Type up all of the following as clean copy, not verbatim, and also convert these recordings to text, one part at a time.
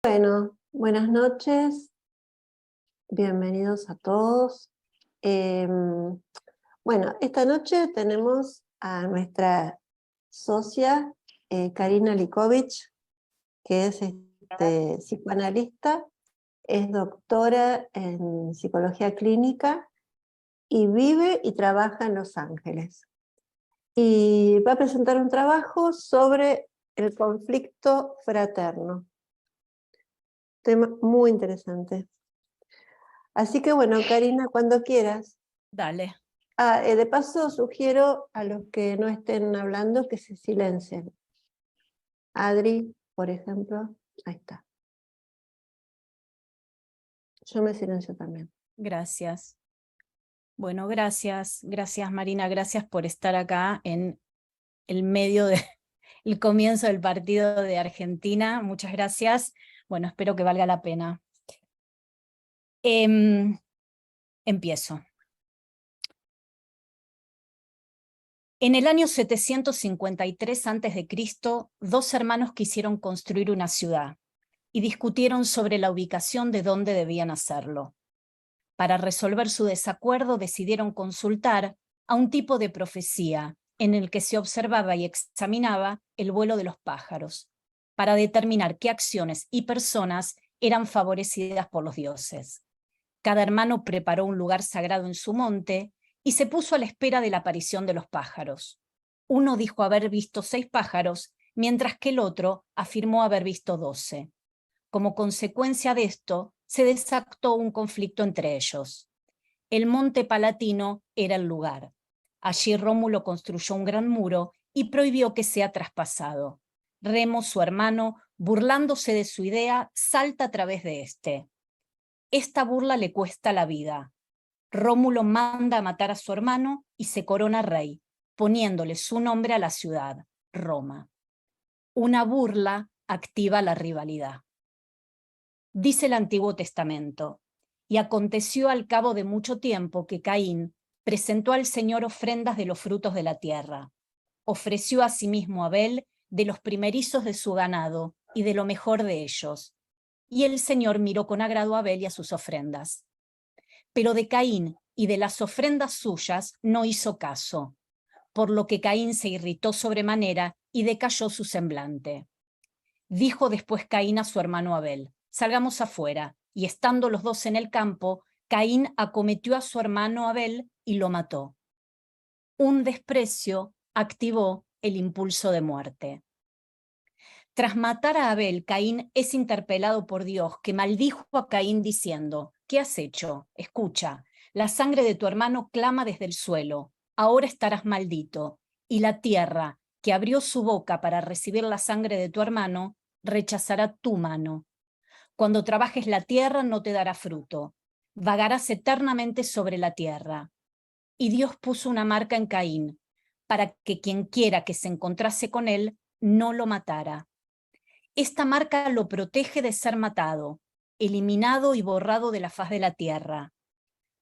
Bueno, buenas noches, bienvenidos a todos. Bueno, esta noche tenemos a nuestra socia Karina Likovich, que es psicoanalista, es doctora en psicología clínica y vive y trabaja en Los Ángeles. Y va a presentar un trabajo sobre el conflicto fraterno. Tema muy interesante. Así que bueno, Karina, cuando quieras. Dale. De paso sugiero a los que no estén hablando que se silencien. Adri, por ejemplo, ahí está. Yo me silencio también. Gracias. Bueno, gracias Marina, gracias por estar acá en el medio del comienzo del partido de Argentina. Muchas gracias. Bueno, espero que valga la pena. Empiezo. En el año 753 a.C., dos hermanos quisieron construir una ciudad y discutieron sobre la ubicación de dónde debían hacerlo. Para resolver su desacuerdo decidieron consultar a un tipo de profecía en el que se observaba y examinaba el vuelo de los pájaros, para determinar qué acciones y personas eran favorecidas por los dioses. Cada hermano preparó un lugar sagrado en su monte y se puso a la espera de la aparición de los pájaros. Uno dijo haber visto 6 pájaros, mientras que el otro afirmó haber visto 12. Como consecuencia de esto, se desató un conflicto entre ellos. El monte Palatino era el lugar. Allí Rómulo construyó un gran muro y prohibió que sea traspasado. Remo, su hermano, burlándose de su idea, salta a través de este. Esta burla le cuesta la vida. Rómulo manda a matar a su hermano y se corona rey, poniéndole su nombre a la ciudad, Roma. Una burla activa la rivalidad. Dice el Antiguo Testamento: y aconteció al cabo de mucho tiempo que Caín presentó al Señor ofrendas de los frutos de la tierra. Ofreció asimismo a Abel de los primerizos de su ganado y de lo mejor de ellos. Y el Señor miró con agrado a Abel y a sus ofrendas. Pero de Caín y de las ofrendas suyas no hizo caso, por lo que Caín se irritó sobremanera y decayó su semblante. Dijo después Caín a su hermano Abel: salgamos afuera. Y estando los dos en el campo, Caín acometió a su hermano Abel y lo mató. Un desprecio activó el impulso de muerte. Tras matar a Abel, Caín es interpelado por Dios, que maldijo a Caín diciendo: ¿qué has hecho? Escucha, la sangre de tu hermano clama desde el suelo. Ahora estarás maldito. Y la tierra, que abrió su boca para recibir la sangre de tu hermano, rechazará tu mano. Cuando trabajes la tierra no te dará fruto. Vagarás eternamente sobre la tierra. Y Dios puso una marca en Caín, para que quien quiera que se encontrase con él no lo matara. Esta marca lo protege de ser matado, eliminado y borrado de la faz de la tierra.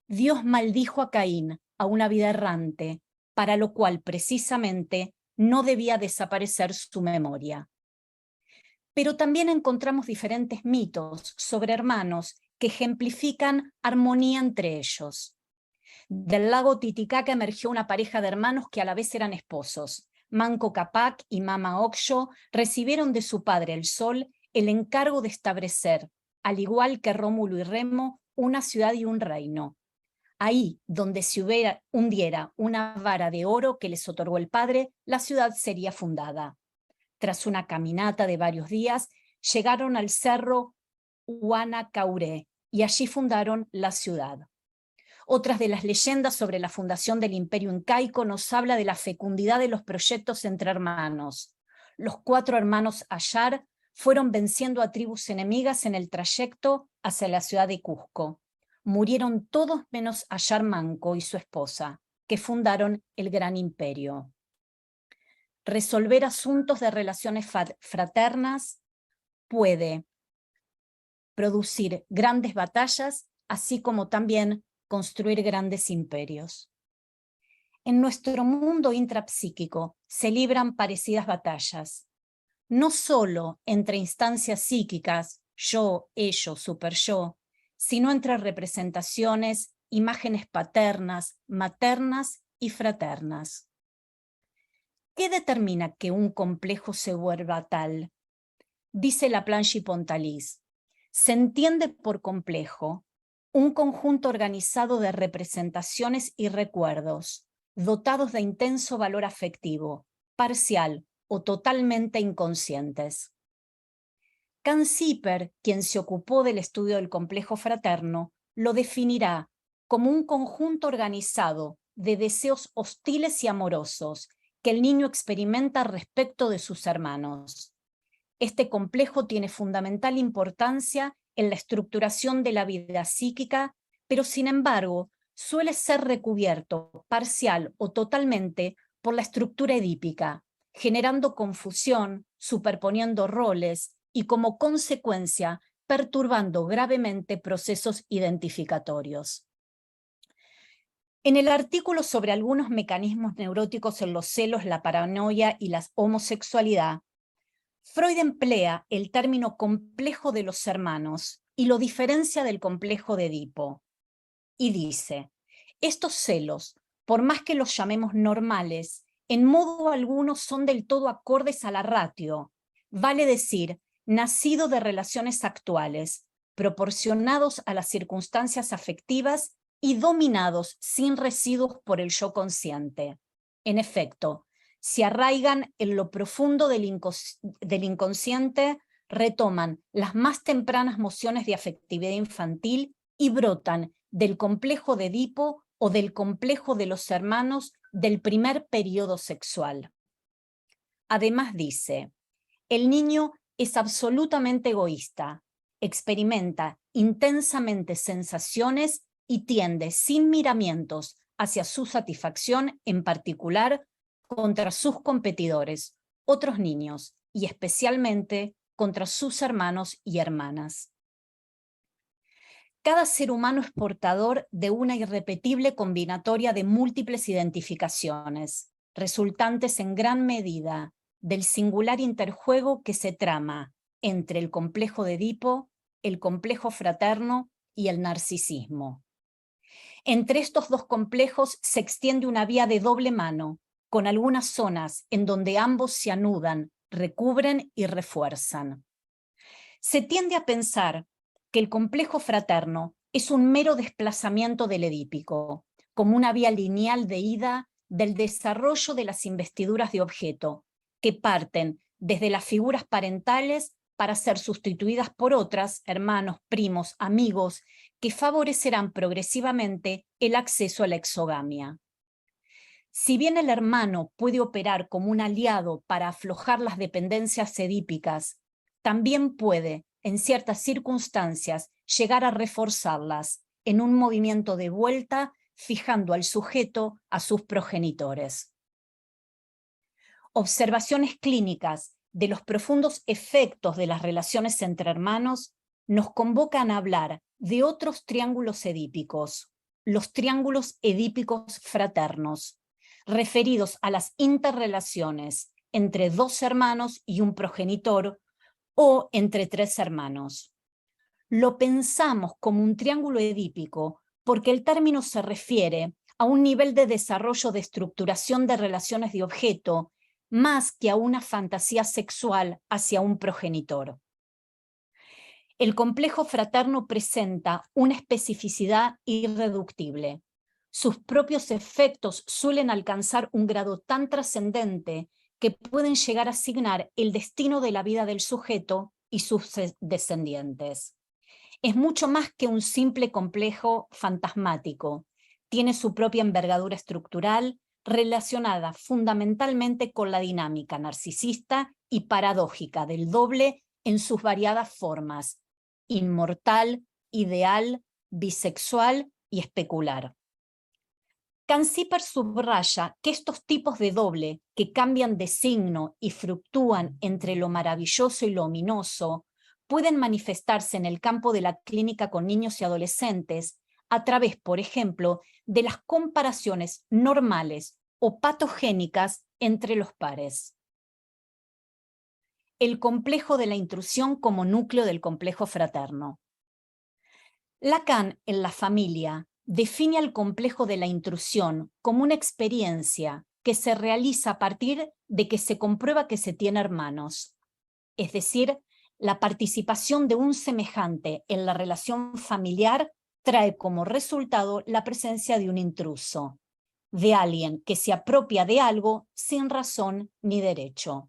Dios maldijo a Caín, a una vida errante, para lo cual precisamente no debía desaparecer su memoria. Pero también encontramos diferentes mitos sobre hermanos que ejemplifican armonía entre ellos. Del lago Titicaca emergió una pareja de hermanos que a la vez eran esposos. Manco Cápac y Mama Ocllo recibieron de su padre el Sol el encargo de establecer, al igual que Rómulo y Remo, una ciudad y un reino. Ahí, donde se hundiera una vara de oro que les otorgó el padre, la ciudad sería fundada. Tras una caminata de varios días, llegaron al cerro Huanacauré y allí fundaron la ciudad. Otras de las leyendas sobre la fundación del imperio incaico nos habla de la fecundidad de los proyectos entre hermanos. Los 4 hermanos Ayar fueron venciendo a tribus enemigas en el trayecto hacia la ciudad de Cusco. Murieron todos menos Ayar Manco y su esposa, que fundaron el gran imperio. Resolver asuntos de relaciones fraternas puede producir grandes batallas, así como también construir grandes imperios. En nuestro mundo intrapsíquico se libran parecidas batallas, no solo entre instancias psíquicas, yo, ello, superyo, sino entre representaciones, imágenes paternas, maternas y fraternas. ¿Qué determina que un complejo se vuelva tal? Dice Laplanche y Pontalis, se entiende por complejo un conjunto organizado de representaciones y recuerdos, dotados de intenso valor afectivo, parcial o totalmente inconscientes. Kant Sieper, quien se ocupó del estudio del complejo fraterno, lo definirá como un conjunto organizado de deseos hostiles y amorosos que el niño experimenta respecto de sus hermanos. Este complejo tiene fundamental importancia en la estructuración de la vida psíquica, pero sin embargo suele ser recubierto parcial o totalmente por la estructura edípica, generando confusión, superponiendo roles y como consecuencia perturbando gravemente procesos identificatorios. En el artículo sobre algunos mecanismos neuróticos en los celos, la paranoia y la homosexualidad, Freud emplea el término complejo de los hermanos y lo diferencia del complejo de Edipo. Y dice, estos celos, por más que los llamemos normales, en modo alguno son del todo acordes a la ratio, vale decir, nacido de relaciones actuales, proporcionados a las circunstancias afectivas y dominados sin residuos por el yo consciente. En efecto, se arraigan en lo profundo del inconsciente, retoman las más tempranas mociones de afectividad infantil y brotan del complejo de Edipo o del complejo de los hermanos del primer periodo sexual. Además dice, el niño es absolutamente egoísta, experimenta intensamente sensaciones y tiende sin miramientos hacia su satisfacción, en particular contra sus competidores, otros niños, y especialmente contra sus hermanos y hermanas. Cada ser humano es portador de una irrepetible combinatoria de múltiples identificaciones, resultantes en gran medida del singular interjuego que se trama entre el complejo de Edipo, el complejo fraterno y el narcisismo. Entre estos dos complejos se extiende una vía de doble mano, con algunas zonas en donde ambos se anudan, recubren y refuerzan. Se tiende a pensar que el complejo fraterno es un mero desplazamiento del edípico, como una vía lineal de ida del desarrollo de las investiduras de objeto, que parten desde las figuras parentales para ser sustituidas por otras, hermanos, primos, amigos, que favorecerán progresivamente el acceso a la exogamia. Si bien el hermano puede operar como un aliado para aflojar las dependencias edípicas, también puede, en ciertas circunstancias, llegar a reforzarlas en un movimiento de vuelta, fijando al sujeto a sus progenitores. Observaciones clínicas de los profundos efectos de las relaciones entre hermanos nos convocan a hablar de otros triángulos edípicos, los triángulos edípicos fraternos, referidos a las interrelaciones entre dos hermanos y un progenitor o entre tres hermanos. Lo pensamos como un triángulo edípico porque el término se refiere a un nivel de desarrollo de estructuración de relaciones de objeto más que a una fantasía sexual hacia un progenitor. El complejo fraterno presenta una especificidad irreductible. Sus propios efectos suelen alcanzar un grado tan trascendente que pueden llegar a asignar el destino de la vida del sujeto y sus descendientes. Es mucho más que un simple complejo fantasmático. Tiene su propia envergadura estructural relacionada fundamentalmente con la dinámica narcisista y paradójica del doble en sus variadas formas: inmortal, ideal, bisexual y especular. Kant Sieper subraya que estos tipos de doble, que cambian de signo y fluctúan entre lo maravilloso y lo ominoso, pueden manifestarse en el campo de la clínica con niños y adolescentes a través, por ejemplo, de las comparaciones normales o patogénicas entre los pares. el complejo de la intrusión como núcleo del complejo fraterno. Lacan, en La familia, define al complejo de la intrusión como una experiencia que se realiza a partir de que se comprueba que se tiene hermanos, es decir, la participación de un semejante en la relación familiar trae como resultado la presencia de un intruso, de alguien que se apropia de algo sin razón ni derecho.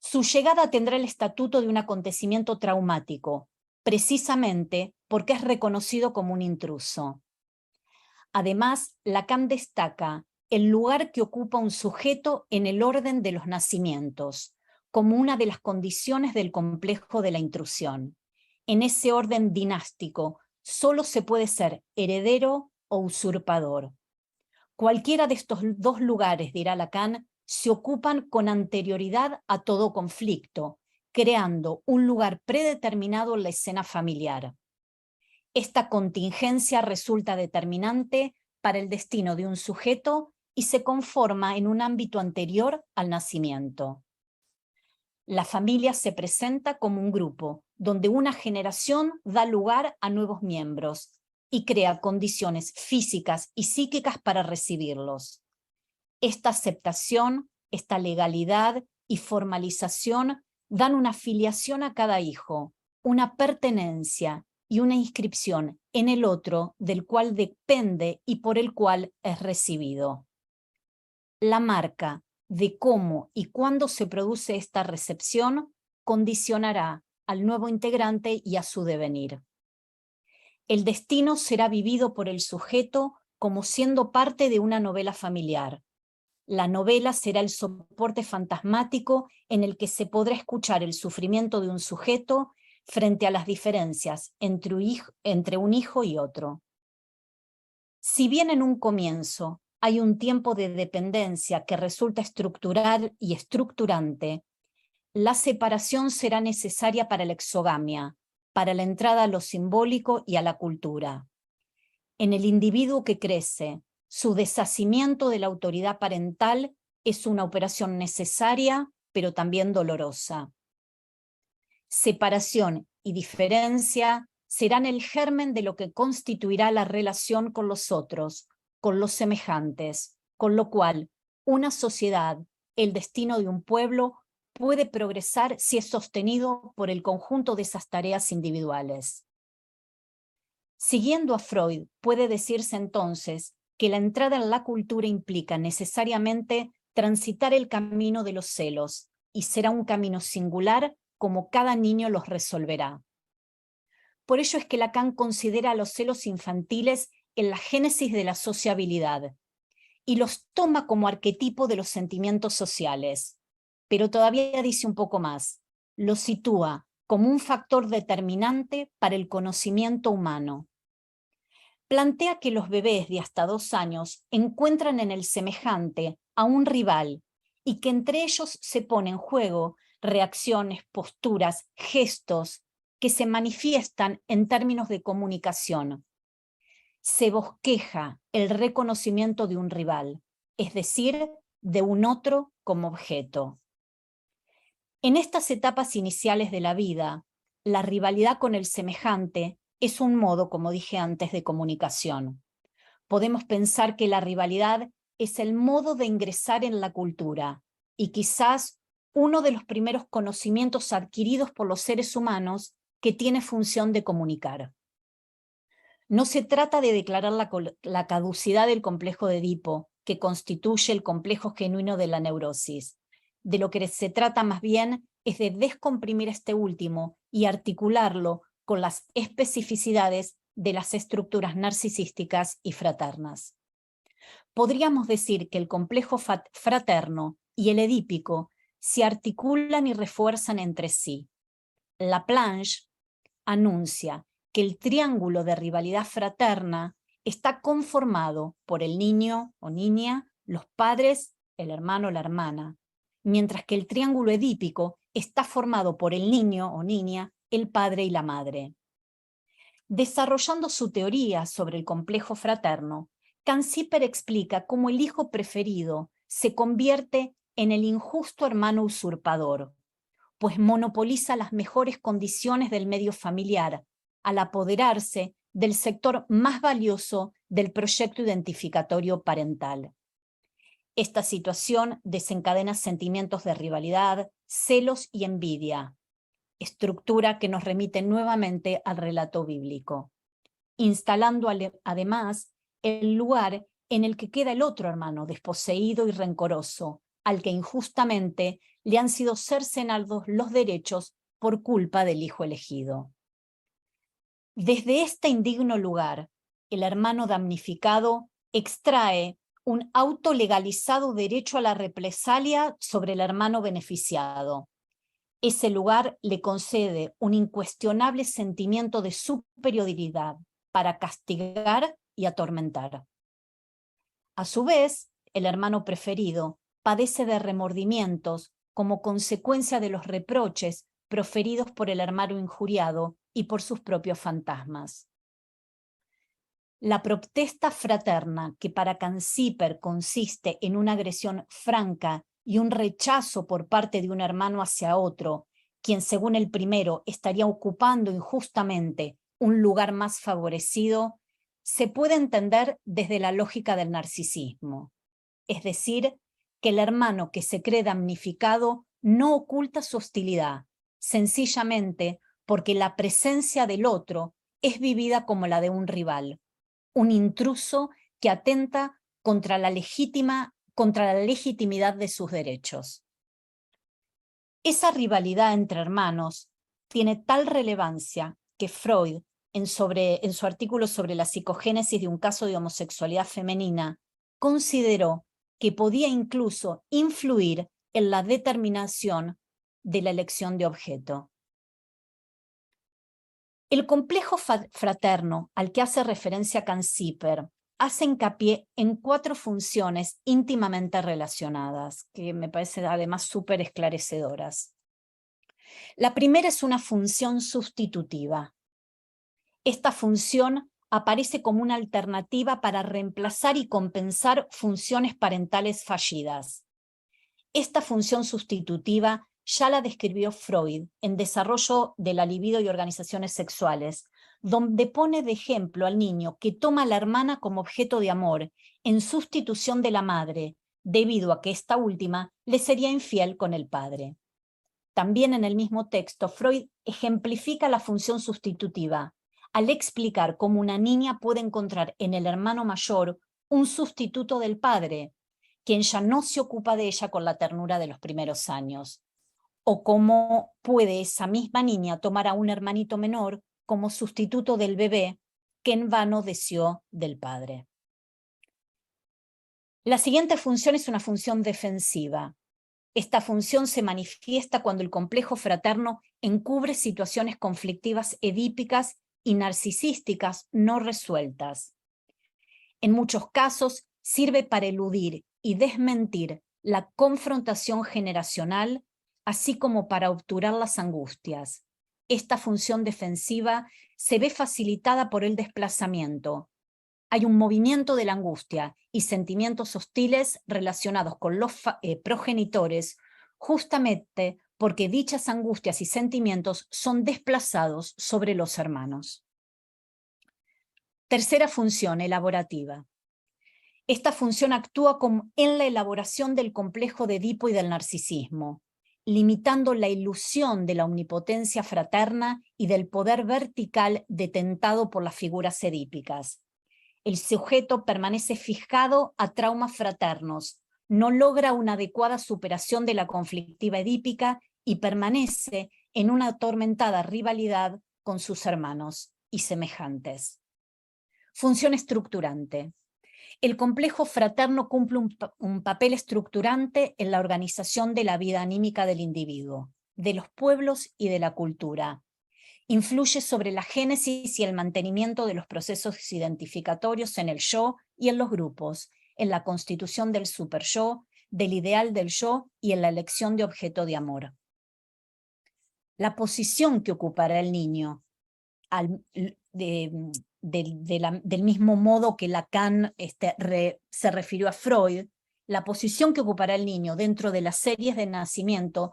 Su llegada tendrá el estatuto de un acontecimiento traumático, precisamente porque es reconocido como un intruso. Además, Lacan destaca el lugar que ocupa un sujeto en el orden de los nacimientos, como una de las condiciones del complejo de la intrusión. En ese orden dinástico, solo se puede ser heredero o usurpador. Cualquiera de estos dos lugares, dirá Lacan, se ocupan con anterioridad a todo conflicto, creando un lugar predeterminado en la escena familiar. Esta contingencia resulta determinante para el destino de un sujeto y se conforma en un ámbito anterior al nacimiento. La familia se presenta como un grupo, donde una generación da lugar a nuevos miembros y crea condiciones físicas y psíquicas para recibirlos. Esta aceptación, esta legalidad y formalización dan una filiación a cada hijo, una pertenencia y una inscripción en el otro del cual depende y por el cual es recibido. La marca de cómo y cuándo se produce esta recepción condicionará al nuevo integrante y a su devenir. El destino será vivido por el sujeto como siendo parte de una novela familiar. La novela será el soporte fantasmático en el que se podrá escuchar el sufrimiento de un sujeto frente a las diferencias entre un hijo y otro. Si bien en un comienzo hay un tiempo de dependencia que resulta estructural y estructurante, la separación será necesaria para la exogamia, para la entrada a lo simbólico y a la cultura. En el individuo que crece, su deshacimiento de la autoridad parental es una operación necesaria, pero también dolorosa. Separación y diferencia serán el germen de lo que constituirá la relación con los otros, con los semejantes, con lo cual una sociedad, el destino de un pueblo, puede progresar si es sostenido por el conjunto de esas tareas individuales. Siguiendo a Freud, puede decirse entonces que la entrada en la cultura implica necesariamente transitar el camino de los celos, y será un camino singular como cada niño los resolverá. Por ello es que Lacan considera a los celos infantiles en la génesis de la sociabilidad, y los toma como arquetipo de los sentimientos sociales, pero todavía dice un poco más, los sitúa como un factor determinante para el conocimiento humano. Plantea que los bebés de hasta 2 años encuentran en el semejante a un rival y que entre ellos se pone en juego reacciones, posturas, gestos que se manifiestan en términos de comunicación. Se bosqueja el reconocimiento de un rival, es decir, de un otro como objeto. En estas etapas iniciales de la vida, la rivalidad con el semejante es un modo, como dije antes, de comunicación. Podemos pensar que la rivalidad es el modo de ingresar en la cultura y quizás uno de los primeros conocimientos adquiridos por los seres humanos que tiene función de comunicar. No se trata de declarar la caducidad del complejo de Edipo, que constituye el complejo genuino de la neurosis. De lo que se trata más bien es de descomprimir este último y articularlo con las especificidades de las estructuras narcisísticas y fraternas. Podríamos decir que el complejo fraterno y el edípico se articulan y refuerzan entre sí. Laplanche anuncia que el triángulo de rivalidad fraterna está conformado por el niño o niña, los padres, el hermano o la hermana, mientras que el triángulo edípico está formado por el niño o niña, el padre y la madre. Desarrollando su teoría sobre el complejo fraterno, Canciper explica cómo el hijo preferido se convierte en el injusto hermano usurpador, pues monopoliza las mejores condiciones del medio familiar, al apoderarse del sector más valioso del proyecto identificatorio parental. Esta situación desencadena sentimientos de rivalidad, celos y envidia, estructura que nos remite nuevamente al relato bíblico, instalando además el lugar en el que queda el otro hermano, desposeído y rencoroso, al que injustamente le han sido cercenados los derechos por culpa del hijo elegido. Desde este indigno lugar, el hermano damnificado extrae un autolegalizado derecho a la represalia sobre el hermano beneficiado. Ese lugar le concede un incuestionable sentimiento de superioridad para castigar y atormentar. A su vez, el hermano preferido padece de remordimientos como consecuencia de los reproches proferidos por el hermano injuriado y por sus propios fantasmas. La protesta fraterna, que para Canciper consiste en una agresión franca y un rechazo por parte de un hermano hacia otro, quien según el primero estaría ocupando injustamente un lugar más favorecido, se puede entender desde la lógica del narcisismo. Es decir, que el hermano que se cree damnificado no oculta su hostilidad, sencillamente porque la presencia del otro es vivida como la de un rival, un intruso que atenta contra la legitimidad de sus derechos. Esa rivalidad entre hermanos tiene tal relevancia que Freud, en su artículo sobre la psicogénesis de un caso de homosexualidad femenina, consideró que podía incluso influir en la determinación de la elección de objeto. El complejo fraterno al que hace referencia Canciper hace hincapié en 4 funciones íntimamente relacionadas, que me parecen además súper esclarecedoras. La primera es una función sustitutiva. Esta función aparece como una alternativa para reemplazar y compensar funciones parentales fallidas. Esta función sustitutiva ya la describió Freud en Desarrollo de la libido y organizaciones sexuales, donde pone de ejemplo al niño que toma a la hermana como objeto de amor en sustitución de la madre, debido a que esta última le sería infiel con el padre. También en el mismo texto, Freud ejemplifica la función sustitutiva, al explicar cómo una niña puede encontrar en el hermano mayor un sustituto del padre, quien ya no se ocupa de ella con la ternura de los primeros años, o cómo puede esa misma niña tomar a un hermanito menor como sustituto del bebé que en vano deseó del padre. La siguiente función es una función defensiva. Esta función se manifiesta cuando el complejo fraterno encubre situaciones conflictivas edípicas y narcisísticas no resueltas. En muchos casos sirve para eludir y desmentir la confrontación generacional, así como para obturar las angustias. Esta función defensiva se ve facilitada por el desplazamiento. Hay un movimiento de la angustia y sentimientos hostiles relacionados con los progenitores, justamente porque dichas angustias y sentimientos son desplazados sobre los hermanos. Tercera función, elaborativa. Esta función actúa en la elaboración del complejo de Edipo y del narcisismo, limitando la ilusión de la omnipotencia fraterna y del poder vertical detentado por las figuras edípicas. El sujeto permanece fijado a traumas fraternos, no logra una adecuada superación de la conflictiva edípica y permanece en una atormentada rivalidad con sus hermanos y semejantes. Función estructurante. El complejo fraterno cumple un papel estructurante en la organización de la vida anímica del individuo, de los pueblos y de la cultura. Influye sobre la génesis y el mantenimiento de los procesos identificatorios en el yo y en los grupos, en la constitución del superyo, del ideal del yo y en la elección de objeto de amor. La posición que ocupará el niño, del mismo modo que Lacan se refirió a Freud, la posición que ocupará el niño dentro de las series de nacimiento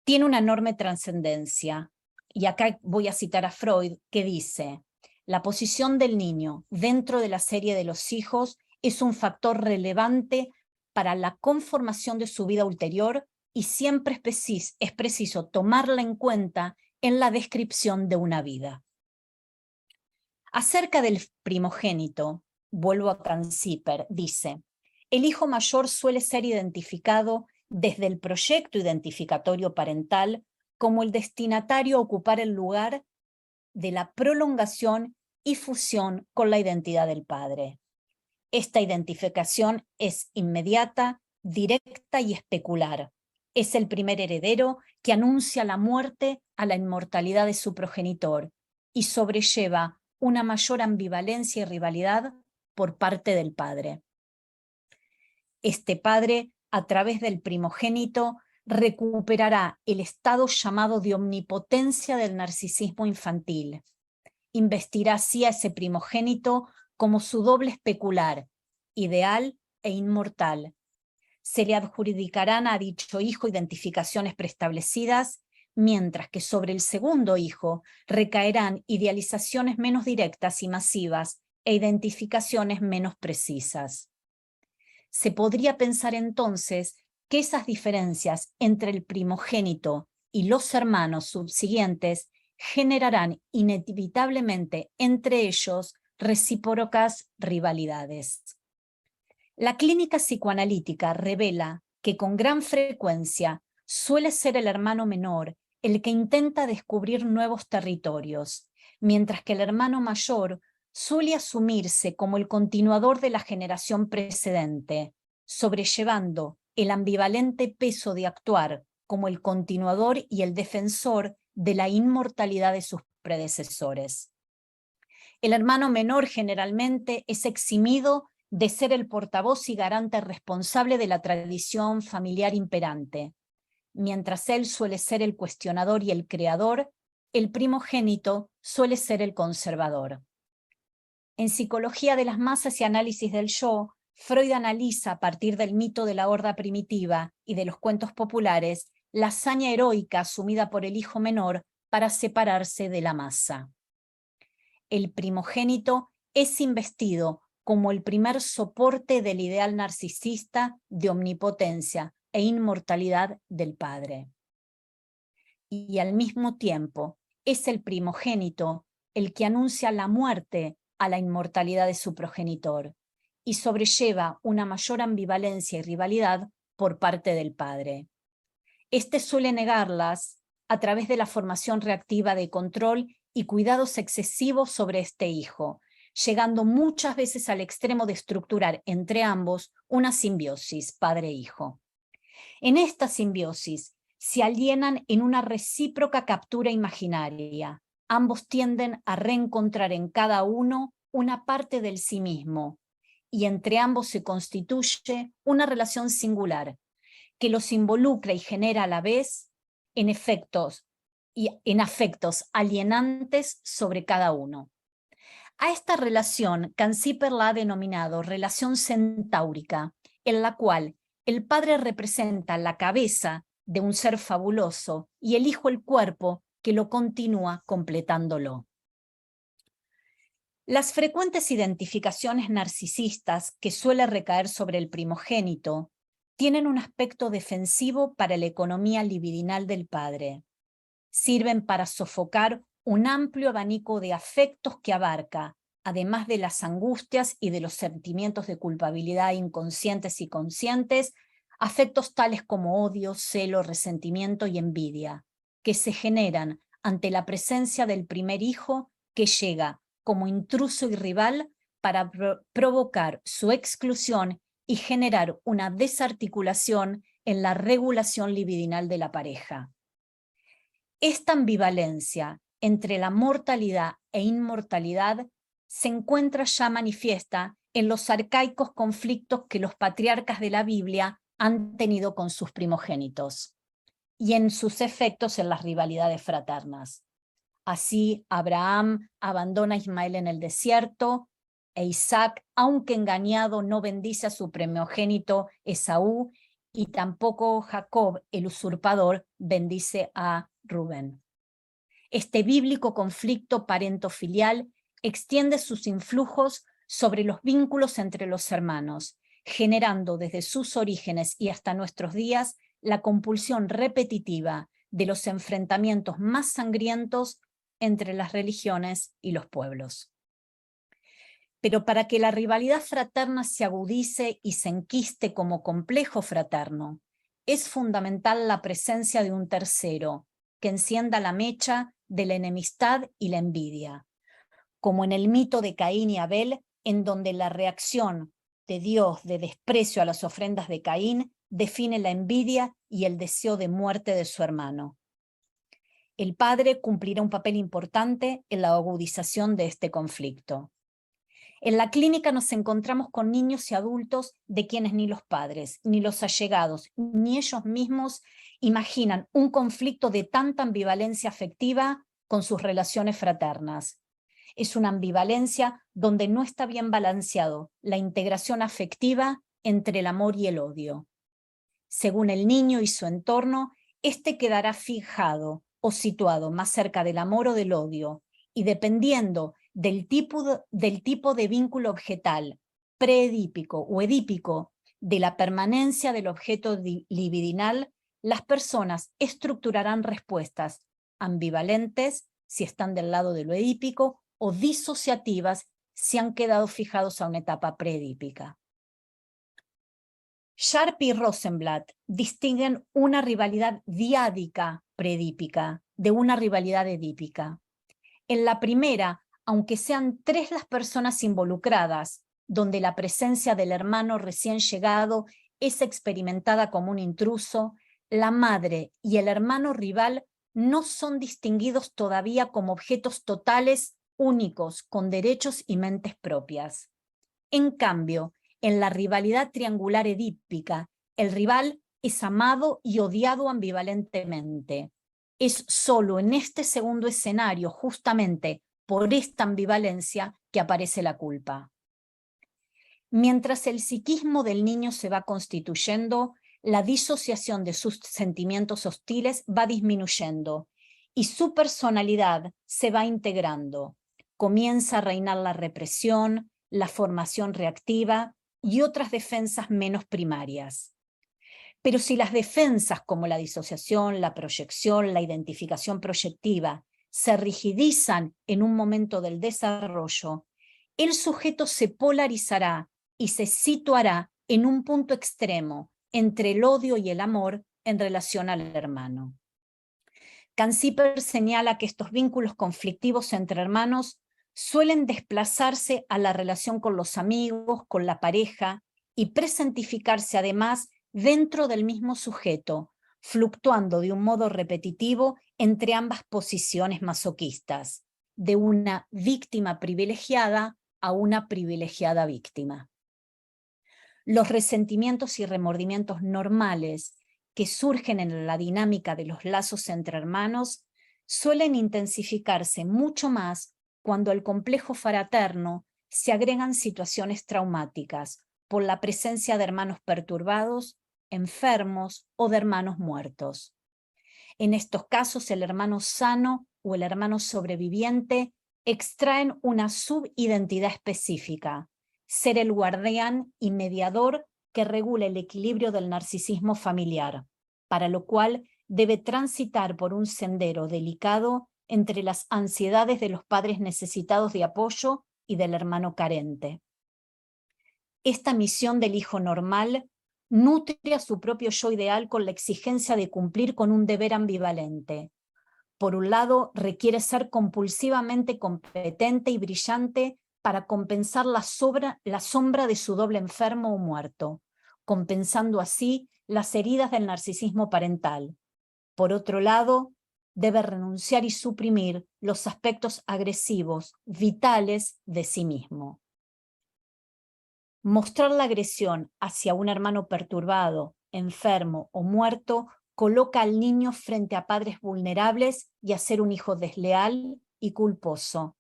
tiene una enorme trascendencia. Y acá voy a citar a Freud, que dice: la posición del niño dentro de la serie de los hijos es un factor relevante para la conformación de su vida ulterior y siempre es preciso tomarla en cuenta en la descripción de una vida. Acerca del primogénito, vuelvo a Canciper, dice: el hijo mayor suele ser identificado desde el proyecto identificatorio parental como el destinatario a ocupar el lugar de la prolongación y fusión con la identidad del padre. Esta identificación es inmediata, directa y especular. Es el primer heredero que anuncia la muerte a la inmortalidad de su progenitor y sobrelleva una mayor ambivalencia y rivalidad por parte del padre. Este padre, a través del primogénito, recuperará el estado llamado de omnipotencia del narcisismo infantil. Investirá así a ese primogénito como su doble especular, ideal e inmortal. Se le adjudicarán a dicho hijo identificaciones preestablecidas, mientras que sobre el segundo hijo recaerán idealizaciones menos directas y masivas e identificaciones menos precisas. Se podría pensar entonces que esas diferencias entre el primogénito y los hermanos subsiguientes generarán inevitablemente entre ellos recíprocas rivalidades. La clínica psicoanalítica revela que con gran frecuencia suele ser el hermano menor el que intenta descubrir nuevos territorios, mientras que el hermano mayor suele asumirse como el continuador de la generación precedente, sobrellevando el ambivalente peso de actuar como el continuador y el defensor de la inmortalidad de sus predecesores. El hermano menor generalmente es eximido de ser el portavoz y garante responsable de la tradición familiar imperante. Mientras él suele ser el cuestionador y el creador, el primogénito suele ser el conservador. En Psicología de las Masas y Análisis del Yo, Freud analiza a partir del mito de la horda primitiva y de los cuentos populares la hazaña heroica asumida por el hijo menor para separarse de la masa. El primogénito es investido como el primer soporte del ideal narcisista de omnipotencia e inmortalidad del padre. Y al mismo tiempo es el primogénito el que anuncia la muerte a la inmortalidad de su progenitor y sobrelleva una mayor ambivalencia y rivalidad por parte del padre. Este suele negarlas a través de la formación reactiva de control y cuidados excesivos sobre este hijo, llegando muchas veces al extremo de estructurar entre ambos una simbiosis padre-hijo. En esta simbiosis se alienan en una recíproca captura imaginaria. Ambos tienden a reencontrar en cada uno una parte del sí mismo, y entre ambos se constituye una relación singular que los involucra y genera a la vez en afectos alienantes sobre cada uno. A esta relación, Canciper la ha denominado relación centáurica, en la cual el padre representa la cabeza de un ser fabuloso y el hijo el cuerpo que lo continúa completándolo. Las frecuentes identificaciones narcisistas que suele recaer sobre el primogénito tienen un aspecto defensivo para la economía libidinal del padre. Sirven para sofocar un amplio abanico de afectos que abarca, además de las angustias y de los sentimientos de culpabilidad inconscientes y conscientes, afectos tales como odio, celo, resentimiento y envidia, que se generan ante la presencia del primer hijo que llega como intruso y rival para provocar su exclusión y generar una desarticulación en la regulación libidinal de la pareja. Esta ambivalencia entre la mortalidad e inmortalidad se encuentra ya manifiesta en los arcaicos conflictos que los patriarcas de la Biblia han tenido con sus primogénitos y en sus efectos en las rivalidades fraternas. Así, Abraham abandona a Ismael en el desierto, e Isaac, aunque engañado, no bendice a su primogénito Esaú, y tampoco Jacob, el usurpador, bendice a Rubén. Este bíblico conflicto parentofilial extiende sus influjos sobre los vínculos entre los hermanos, generando desde sus orígenes y hasta nuestros días la compulsión repetitiva de los enfrentamientos más sangrientos entre las religiones y los pueblos. Pero para que la rivalidad fraterna se agudice y se enquiste como complejo fraterno, es fundamental la presencia de un tercero que encienda la mecha de la enemistad y la envidia, como en el mito de Caín y Abel, en donde la reacción de Dios de desprecio a las ofrendas de Caín define la envidia y el deseo de muerte de su hermano. El padre cumplirá un papel importante en la agudización de este conflicto. En la clínica nos encontramos con niños y adultos de quienes ni los padres, ni los allegados, ni ellos mismos imaginan un conflicto de tanta ambivalencia afectiva con sus relaciones fraternas. Es una ambivalencia donde no está bien balanceado la integración afectiva entre el amor y el odio. Según el niño y su entorno, este quedará fijado o situado más cerca del amor o del odio, y dependiendo del tipo de vínculo objetal, preedípico o edípico, de la permanencia del objeto libidinal, las personas estructurarán respuestas ambivalentes si están del lado de lo edípico o disociativas si han quedado fijados a una etapa preedípica. Sharp y Rosenblatt distinguen una rivalidad diádica preedípica de una rivalidad edípica. En la primera, aunque sean tres las personas involucradas, donde la presencia del hermano recién llegado es experimentada como un intruso, la madre y el hermano rival no son distinguidos todavía como objetos totales, únicos, con derechos y mentes propias. En cambio, en la rivalidad triangular edípica, el rival es amado y odiado ambivalentemente. Es solo en este segundo escenario, justamente por esta ambivalencia, que aparece la culpa. Mientras el psiquismo del niño se va constituyendo, la disociación de sus sentimientos hostiles va disminuyendo y su personalidad se va integrando. Comienza a reinar la represión, la formación reactiva y otras defensas menos primarias. Pero si las defensas como la disociación, la proyección, la identificación proyectiva se rigidizan en un momento del desarrollo, el sujeto se polarizará y se situará en un punto extremo entre el odio y el amor en relación al hermano. Canziper señala que estos vínculos conflictivos entre hermanos suelen desplazarse a la relación con los amigos, con la pareja, y presentificarse además dentro del mismo sujeto, fluctuando de un modo repetitivo entre ambas posiciones masoquistas, de una víctima privilegiada a una privilegiada víctima. Los resentimientos y remordimientos normales que surgen en la dinámica de los lazos entre hermanos suelen intensificarse mucho más cuando al complejo fraterno se agregan situaciones traumáticas por la presencia de hermanos perturbados, enfermos o de hermanos muertos. En estos casos, el hermano sano o el hermano sobreviviente extraen una subidentidad específica, ser el guardián y mediador que regula el equilibrio del narcisismo familiar, para lo cual debe transitar por un sendero delicado entre las ansiedades de los padres necesitados de apoyo y del hermano carente. Esta misión del hijo normal nutre a su propio yo ideal con la exigencia de cumplir con un deber ambivalente. Por un lado, requiere ser compulsivamente competente y brillante para compensar la sombra de su doble enfermo o muerto, compensando así las heridas del narcisismo parental. Por otro lado, debe renunciar y suprimir los aspectos agresivos, vitales de sí mismo. Mostrar la agresión hacia un hermano perturbado, enfermo o muerto coloca al niño frente a padres vulnerables y a ser un hijo desleal y culposo.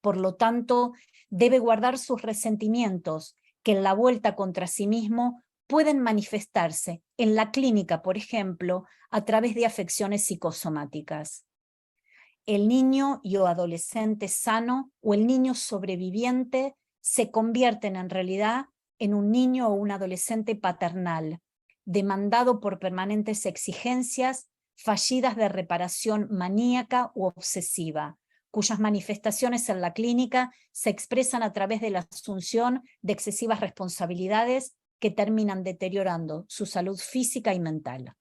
Por lo tanto, debe guardar sus resentimientos, que en la vuelta contra sí mismo pueden manifestarse en la clínica, por ejemplo, a través de afecciones psicosomáticas. El niño y o adolescente sano o el niño sobreviviente se convierten en realidad en un niño o un adolescente paternal, demandado por permanentes exigencias, fallidas de reparación maníaca u obsesiva, cuyas manifestaciones en la clínica se expresan a través de la asunción de excesivas responsabilidades que terminan deteriorando su salud física y mental.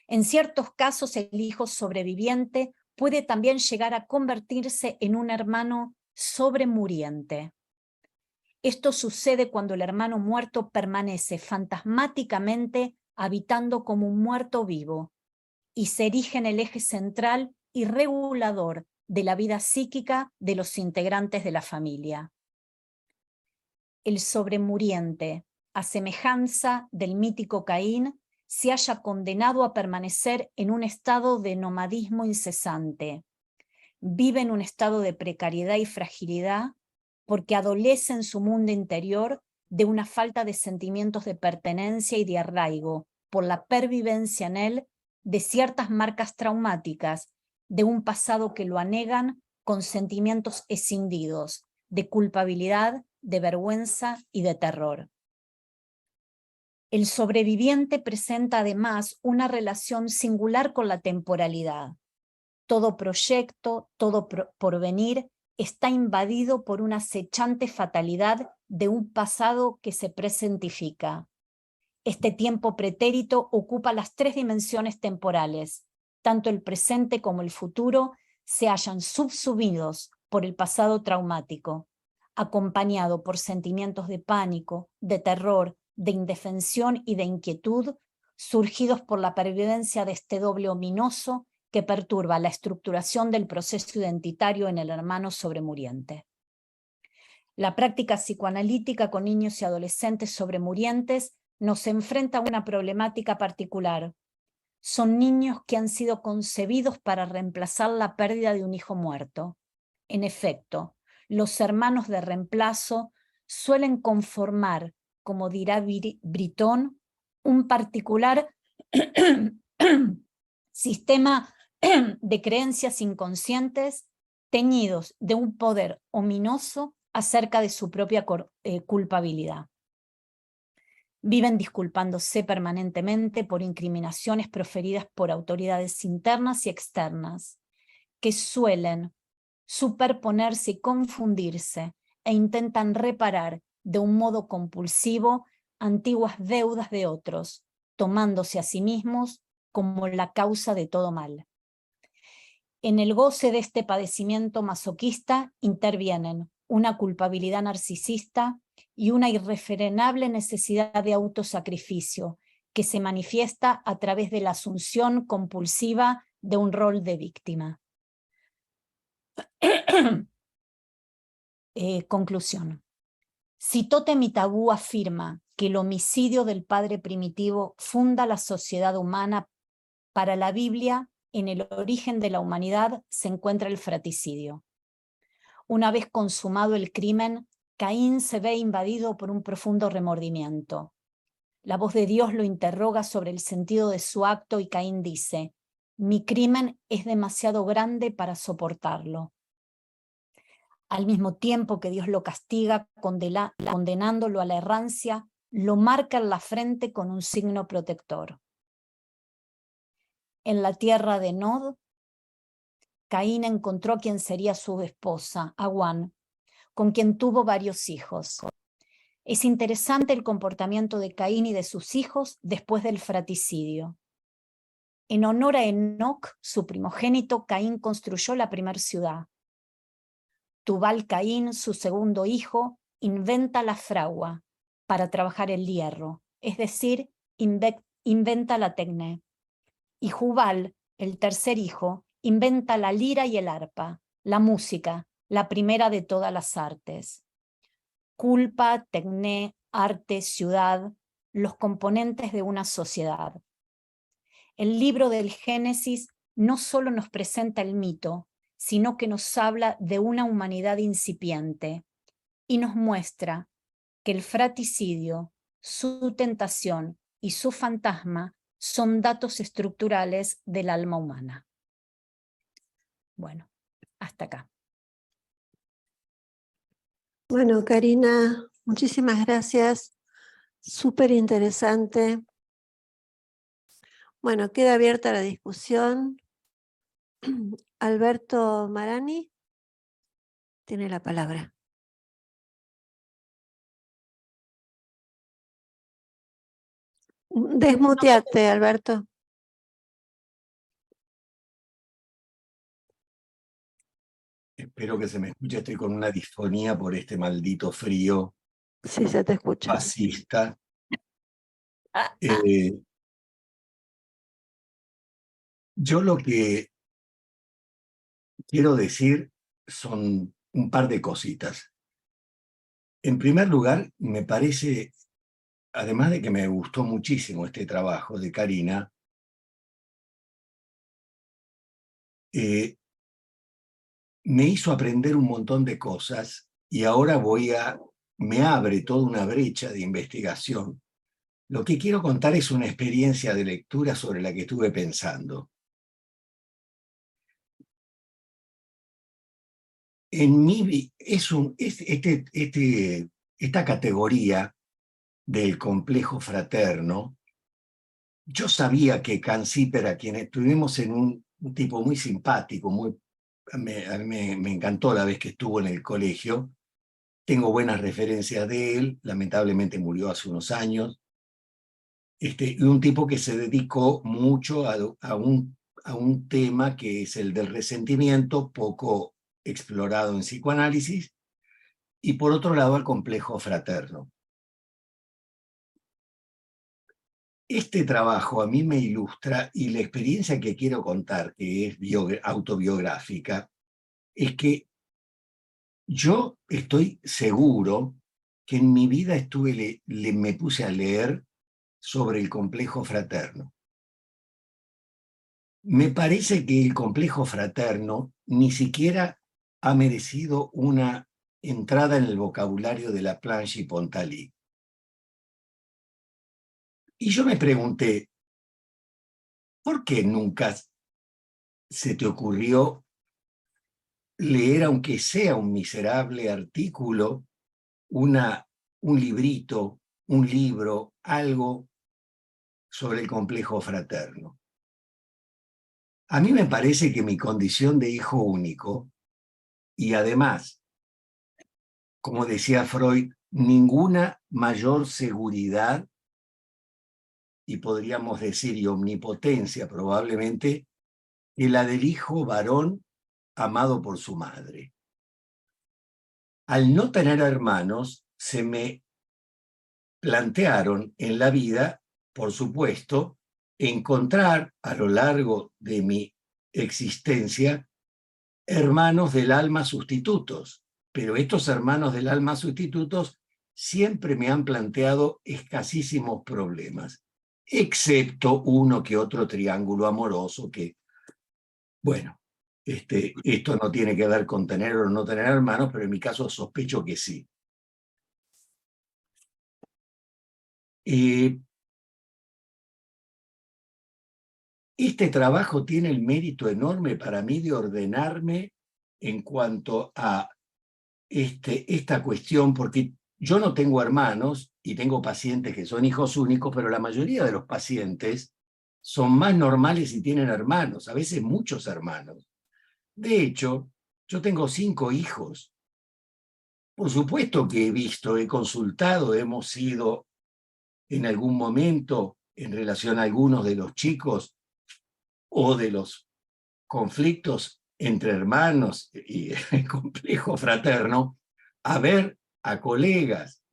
En ciertos casos, el hijo sobreviviente puede también llegar a convertirse en un hermano sobremuriente. Esto sucede cuando el hermano muerto permanece fantasmáticamente habitando como un muerto vivo y se erige en el eje central y regulador de la vida psíquica de los integrantes de la familia. El sobremuriente, a semejanza del mítico Caín, se haya condenado a permanecer en un estado de nomadismo incesante. Vive en un estado de precariedad y fragilidad porque adolece en su mundo interior de una falta de sentimientos de pertenencia y de arraigo por la pervivencia en él de ciertas marcas traumáticas de un pasado que lo anegan con sentimientos escindidos de culpabilidad, de vergüenza y de terror. El sobreviviente presenta además una relación singular con la temporalidad. Todo proyecto, todo porvenir está invadido por una acechante fatalidad de un pasado que se presentifica. Este tiempo pretérito ocupa las tres dimensiones temporales. Tanto el presente como el futuro se hallan subsumidos por el pasado traumático, acompañado por sentimientos de pánico, de terror, de indefensión y de inquietud, surgidos por la pervivencia de este doble ominoso que perturba la estructuración del proceso identitario en el hermano sobremuriente. La práctica psicoanalítica con niños y adolescentes sobremurientes nos enfrenta a una problemática particular. Son niños que han sido concebidos para reemplazar la pérdida de un hijo muerto. En efecto, los hermanos de reemplazo suelen conformar, como dirá Britton, un particular sistema de creencias inconscientes teñidos de un poder ominoso acerca de su propia culpabilidad. Viven disculpándose permanentemente por incriminaciones proferidas por autoridades internas y externas, que suelen superponerse y confundirse e intentan reparar de un modo compulsivo antiguas deudas de otros, tomándose a sí mismos como la causa de todo mal. En el goce de este padecimiento masoquista intervienen una culpabilidad narcisista y una irrefrenable necesidad de autosacrificio que se manifiesta a través de la asunción compulsiva de un rol de víctima. Conclusión. Si Totem y Tabú afirma que el homicidio del padre primitivo funda la sociedad humana, para la Biblia, en el origen de la humanidad se encuentra el fratricidio. Una vez consumado el crimen, Caín se ve invadido por un profundo remordimiento. La voz de Dios lo interroga sobre el sentido de su acto y Caín dice: mi crimen es demasiado grande para soportarlo. Al mismo tiempo que Dios lo castiga, condenándolo a la errancia, lo marca en la frente con un signo protector. En la tierra de Nod, Caín encontró a quien sería su esposa, Awan, con quien tuvo varios hijos. Es interesante el comportamiento de Caín y de sus hijos después del fratricidio. En honor a Enoc, su primogénito, Caín construyó la primera ciudad. Tubal Caín, su segundo hijo, inventa la fragua para trabajar el hierro, es decir, inventa la tecné. Y Jubal, el tercer hijo, inventa la lira y el arpa, la música, la primera de todas las artes. Culpa, tecné, arte, ciudad, los componentes de una sociedad. El libro del Génesis no solo nos presenta el mito, sino que nos habla de una humanidad incipiente y nos muestra que el fratricidio su tentación y su fantasma son datos estructurales del alma humana. Bueno, hasta acá. Bueno, Karina, muchísimas gracias. Súper interesante. Bueno, queda abierta la discusión. Alberto Marani tiene la palabra. Desmuteate, Alberto. Espero que se me escuche, estoy con una disfonía por este maldito frío Sí, se te escucha. fascista. Yo lo que quiero decir son un par de cositas. En primer lugar, me parece, además de que me gustó muchísimo este trabajo de Karina, me hizo aprender un montón de cosas y ahora me abre toda una brecha de investigación. Lo que quiero contar es una experiencia de lectura sobre la que estuve pensando. Esta categoría del complejo fraterno, yo sabía que Canciper, a quien estuvimos en un tipo muy simpático, me encantó la vez que estuvo en el colegio, tengo buenas referencias de él, lamentablemente murió hace unos años, y un tipo que se dedicó mucho a un tema que es el del resentimiento, poco explorado en psicoanálisis, y por otro lado al complejo fraterno. Este trabajo a mí me ilustra, y la experiencia que quiero contar, que es autobiográfica, es que yo estoy seguro que en mi vida me puse a leer sobre el complejo fraterno. Me parece que el complejo fraterno ni siquiera ha merecido una entrada en el vocabulario de Laplanche y Pontalis. Y yo me pregunté, ¿por qué nunca se te ocurrió leer, aunque sea un miserable artículo, un librito, un libro, algo sobre el complejo fraterno? A mí me parece que mi condición de hijo único, y además, como decía Freud, ninguna mayor seguridad, y podríamos decir y omnipotencia probablemente, que la del hijo varón amado por su madre. Al no tener hermanos, se me plantearon en la vida, por supuesto, encontrar a lo largo de mi existencia hermanos del alma sustitutos, pero estos hermanos del alma sustitutos siempre me han planteado escasísimos problemas, excepto uno que otro triángulo amoroso que, bueno, esto no tiene que ver con tener o no tener hermanos, pero en mi caso sospecho que sí. Este trabajo tiene el mérito enorme para mí de ordenarme en cuanto a esta cuestión, porque yo no tengo hermanos y tengo pacientes que son hijos únicos, pero la mayoría de los pacientes son más normales y tienen hermanos, a veces muchos hermanos. De hecho, yo tengo 5 hijos. Por supuesto que he visto, he consultado, hemos ido en algún momento en relación a algunos de los chicos o de los conflictos entre hermanos y el complejo fraterno, a ver a colegas,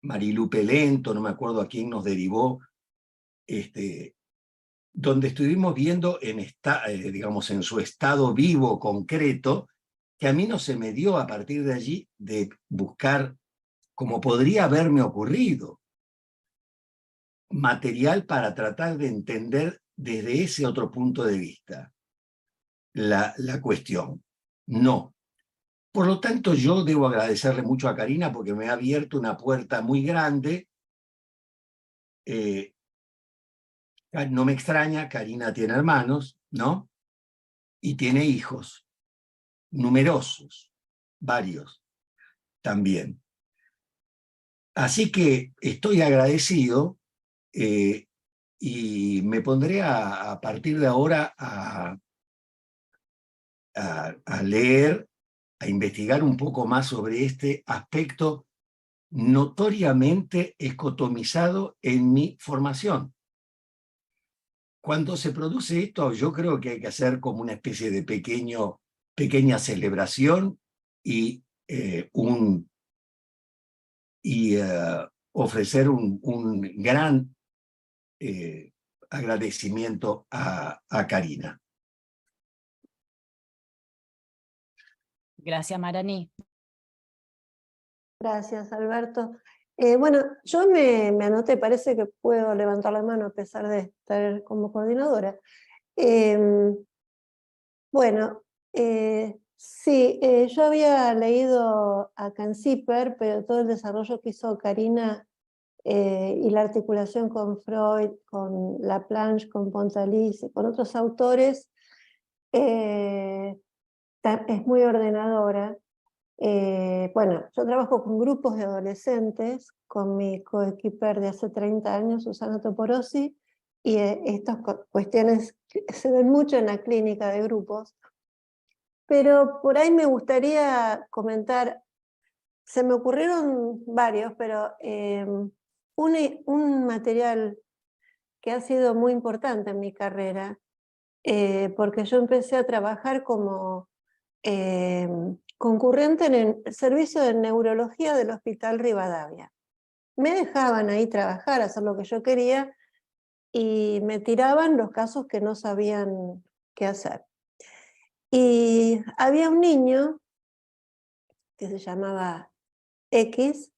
Marilu Pelento, no me acuerdo a quién nos derivó, donde estuvimos viendo digamos, en su estado vivo, concreto, que a mí no se me dio a partir de allí de buscar, como podría haberme ocurrido, material para tratar de entender desde ese otro punto de vista la cuestión. No. Por lo tanto, yo debo agradecerle mucho a Karina porque me ha abierto una puerta muy grande no me extraña, Karina tiene hermanos, ¿no? Y tiene hijos, numerosos, varios también. Así que estoy agradecido y me pondré a partir de ahora a leer, a investigar un poco más sobre este aspecto notoriamente escotomizado en mi formación. Cuando se produce esto, yo creo que hay que hacer como una especie de pequeña celebración y, ofrecer un gran agradecimiento a Karina. Gracias, Marani. Gracias, Alberto. Bueno, yo me anoté, parece que puedo levantar la mano a pesar de estar como coordinadora. Bueno, sí, yo había leído a Kanziper, pero todo el desarrollo que hizo Karina y la articulación con Freud, con Laplanche, con Pontalis y con otros autores, es muy ordenadora. Bueno, yo trabajo con grupos de adolescentes, con mi coequiper de hace 30 años, Susana Toporossi, y estas cuestiones se ven mucho en la clínica de grupos. Pero por ahí me gustaría comentar, se me ocurrieron varios, pero un material que ha sido muy importante en mi carrera, porque yo empecé a trabajar como concurrente en el servicio de neurología del Hospital Rivadavia. Me dejaban ahí trabajar, hacer lo que yo quería, y me tiraban los casos que no sabían qué hacer. Y había un niño que se llamaba X,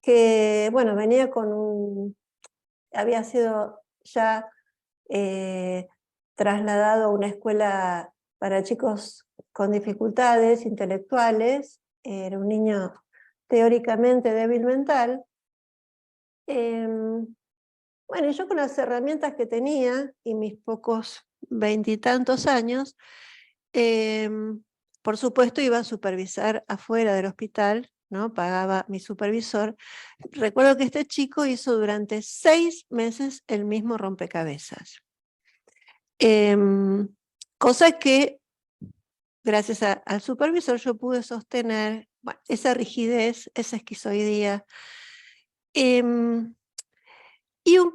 que bueno, venía había sido ya trasladado a una escuela para chicos con dificultades intelectuales, era un niño teóricamente débil mental. Bueno, yo con las herramientas que tenía y mis pocos 20 y tantos años, por supuesto iba a supervisar afuera del hospital, ¿no? Pagaba mi supervisor. Recuerdo que este chico hizo durante 6 meses el mismo rompecabezas. Cosa que, gracias al supervisor, yo pude sostener, bueno, esa rigidez, esa esquizoidía. Y un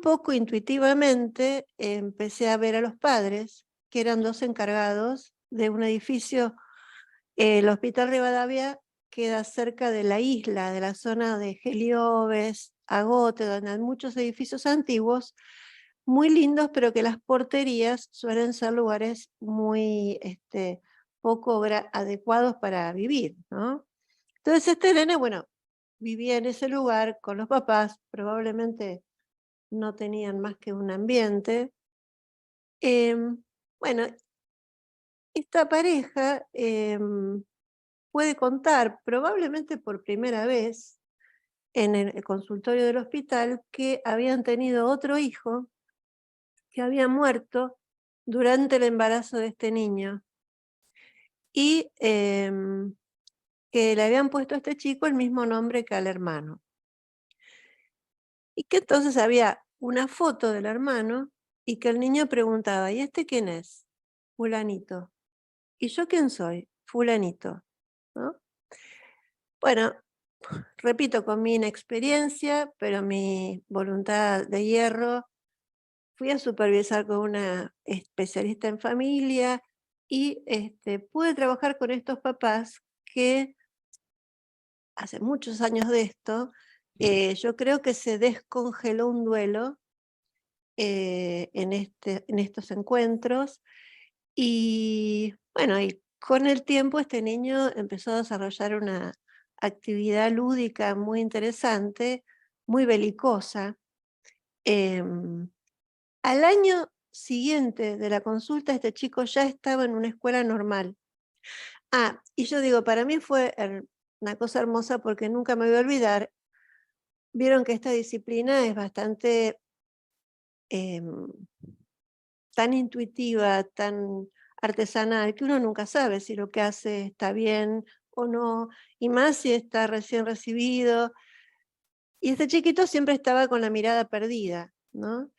poco intuitivamente empecé a ver a los padres, que eran 2 encargados de un edificio. El Hospital Rivadavia queda cerca de la isla, de la zona de Geliobes, Agote, donde hay muchos edificios antiguos, muy lindos, pero que las porterías suelen ser lugares muy poco adecuados para vivir, ¿no? Entonces este nene, bueno, vivía en ese lugar con los papás, probablemente no tenían más que un ambiente. Bueno, esta pareja puede contar, probablemente por primera vez, en el consultorio del hospital, que habían tenido otro hijo que había muerto durante el embarazo de este niño y que le habían puesto a este chico el mismo nombre que al hermano. Y que entonces había una foto del hermano y que el niño preguntaba, ¿y este quién es? Fulanito. ¿Y yo quién soy? Fulanito, ¿no? Bueno, repito, con mi inexperiencia, pero mi voluntad de hierro, fui a supervisar con una especialista en familia y pude trabajar con estos papás que hace muchos años de esto, yo creo que se descongeló un duelo en estos encuentros y bueno, y con el tiempo este niño empezó a desarrollar una actividad lúdica muy interesante, muy belicosa. Al año siguiente de la consulta, este chico ya estaba en una escuela normal. Y yo digo, para mí fue una cosa hermosa porque nunca me voy a olvidar. Vieron que esta disciplina es bastante tan intuitiva, tan artesanal, que uno nunca sabe si lo que hace está bien o no, y más si está recién recibido. Y este chiquito siempre estaba con la mirada perdida, ¿no?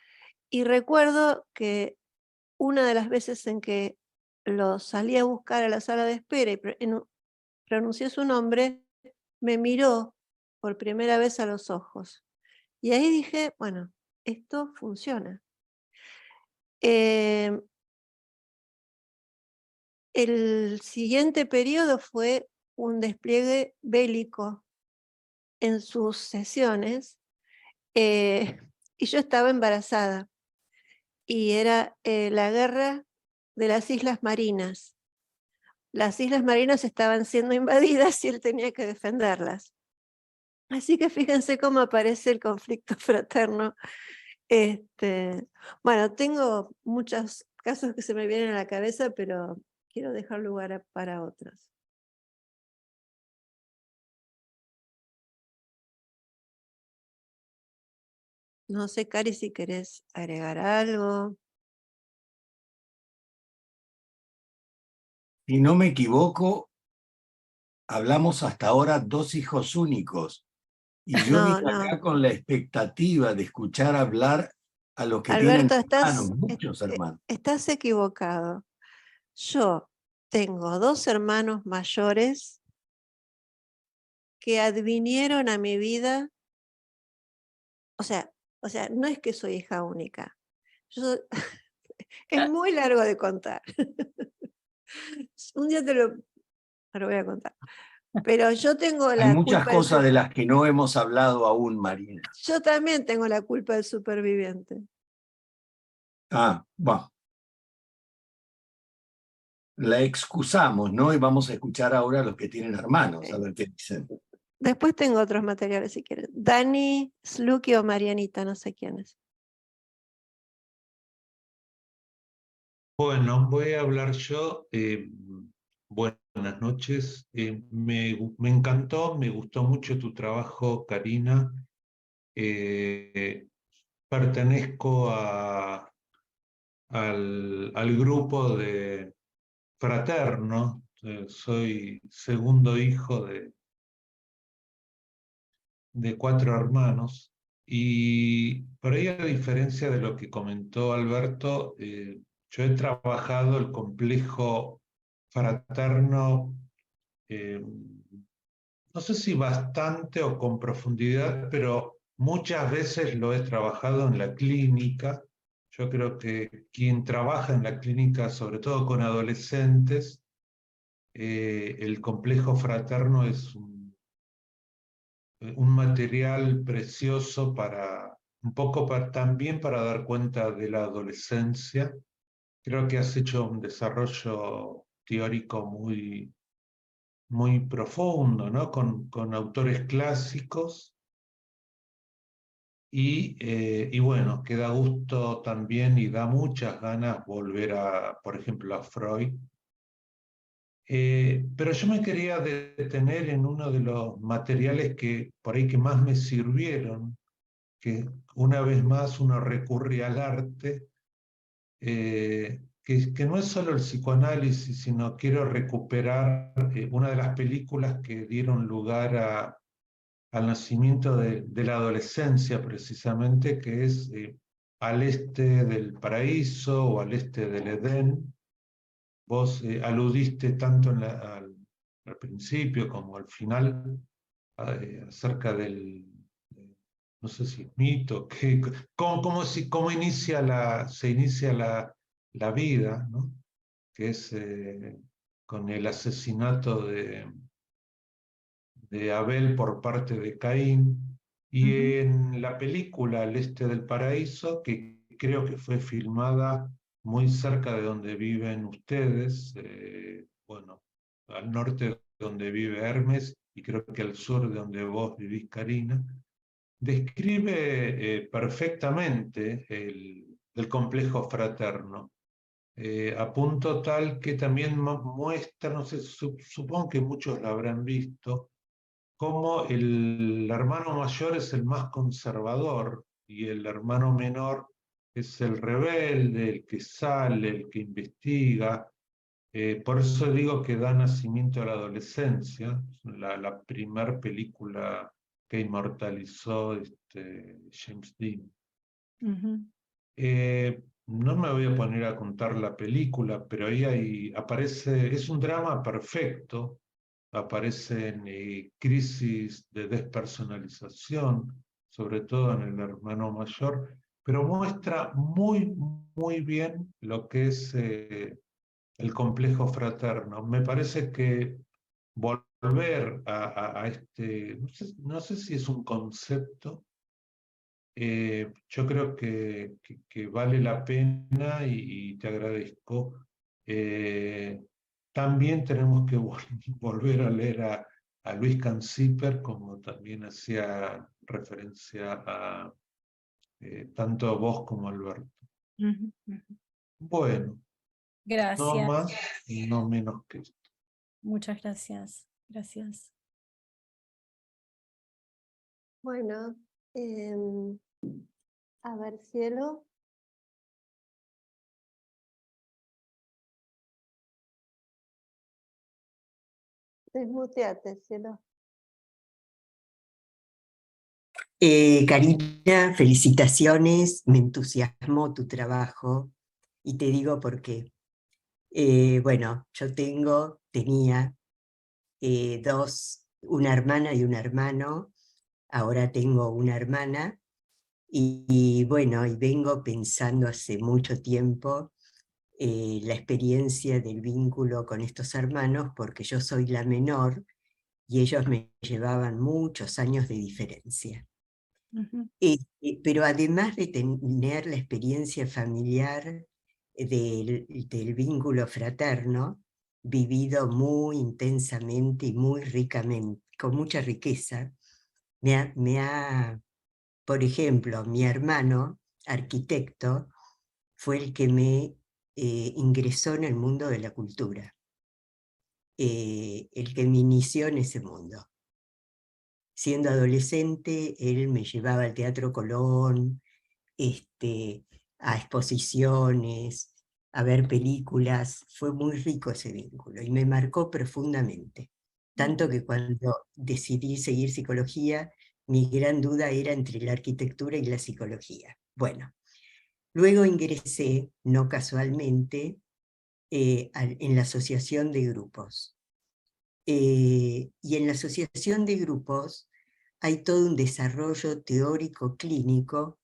Y recuerdo que una de las veces en que lo salí a buscar a la sala de espera y pronuncié su nombre, me miró por primera vez a los ojos. Y ahí dije, bueno, esto funciona. El siguiente periodo fue un despliegue bélico en sus sesiones, y yo estaba embarazada, y era la guerra de las Islas Marinas. Las Islas Marinas estaban siendo invadidas y él tenía que defenderlas. Así que fíjense cómo aparece el conflicto fraterno. Bueno, tengo muchos casos que se me vienen a la cabeza, pero quiero dejar lugar para otros. No sé, Cari, si querés agregar algo. Si no me equivoco, hablamos hasta ahora 2 hijos únicos. Y yo No, vine no. acá con la expectativa de escuchar hablar a los que tienen Alberto, hermanos, muchos hermanos. estás equivocado. Yo tengo 2 hermanos mayores que advinieron a mi vida. O sea, no es que soy hija única. Yo, es muy largo de contar. Un día te lo voy a contar. Pero yo tengo Hay la muchas culpa cosas de las que no hemos hablado aún, Marina. yo también tengo la culpa del superviviente. Ah, bueno. La excusamos, ¿no? Y vamos a escuchar ahora a los que tienen hermanos, a ver qué dicen. Después tengo otros materiales si quieren. Dani, Sluki o Marianita, no sé quién es. Bueno, voy a hablar yo. Buenas noches. Me encantó, me gustó mucho tu trabajo, Karina. Pertenezco al grupo de fraterno. Soy segundo hijo de 4 hermanos. Y por ahí, a diferencia de lo que comentó Alberto, yo he trabajado el complejo fraterno, no sé si bastante o con profundidad, pero muchas veces lo he trabajado en la clínica. Yo creo que quien trabaja en la clínica, sobre todo con adolescentes, el complejo fraterno es un material precioso para, un poco también para dar cuenta de la adolescencia. Creo que has hecho un desarrollo teórico muy profundo, ¿no? Con autores clásicos. Y bueno, que da gusto también y da muchas ganas volver a, por ejemplo, a Freud. Pero yo me quería detener en uno de los materiales que por ahí que más me sirvieron, que una vez más uno recurre al arte, que no es solo el psicoanálisis, sino quiero recuperar una de las películas que dieron lugar al nacimiento de la adolescencia, precisamente, que es Al este del paraíso o Al este del Edén. Vos aludiste tanto al principio como al final acerca del, no sé si es mito, cómo se inicia la vida, ¿no? Que es con el asesinato de Abel por parte de Caín, y en la película Al este del paraíso, que creo que fue filmada muy cerca de donde viven ustedes, bueno, al norte de donde vive Hermes y creo que al sur de donde vos vivís, Karina, describe perfectamente el complejo fraterno. A punto tal que también muestra, no sé, supongo que muchos la habrán visto, cómo el hermano mayor es el más conservador y el hermano menor es el rebelde, el que sale, el que investiga. Por eso digo que da nacimiento a la adolescencia, la primer película que inmortalizó James Dean. No me voy a poner a contar la película, pero ahí aparece, es un drama perfecto, aparecen crisis de despersonalización, sobre todo en el hermano mayor, pero muestra muy bien lo que es el complejo fraterno. Me parece que volver a este, no sé si es un concepto, yo creo que vale la pena y te agradezco. También tenemos que volver a leer a Luis Canciper, como también hacía referencia a tanto a vos como a Alberto. Bueno, no Gracias. más y no menos que esto. Muchas gracias. Gracias. Bueno, a ver, cielo. Desmuteate, cielo. Karina, felicitaciones, me entusiasmó tu trabajo y te digo por qué. Bueno, yo tenía dos, una hermana y un hermano, ahora tengo una hermana y bueno, y vengo pensando hace mucho tiempo la experiencia del vínculo con estos hermanos porque yo soy la menor y ellos me llevaban muchos años de diferencia. Pero además de tener la experiencia familiar del vínculo fraterno, vivido muy intensamente y muy ricamente, con mucha riqueza, por ejemplo, mi hermano, arquitecto, fue el que me ingresó en el mundo de la cultura, el que me inició en ese mundo. Siendo adolescente, él me llevaba al Teatro Colón, a exposiciones, a ver películas. Fue muy rico ese vínculo y me marcó profundamente. Tanto que cuando decidí seguir psicología, mi gran duda era entre la arquitectura y la psicología. Bueno, luego ingresé, no casualmente, en la asociación de grupos. Y en la asociación de grupos hay todo un desarrollo teórico clínico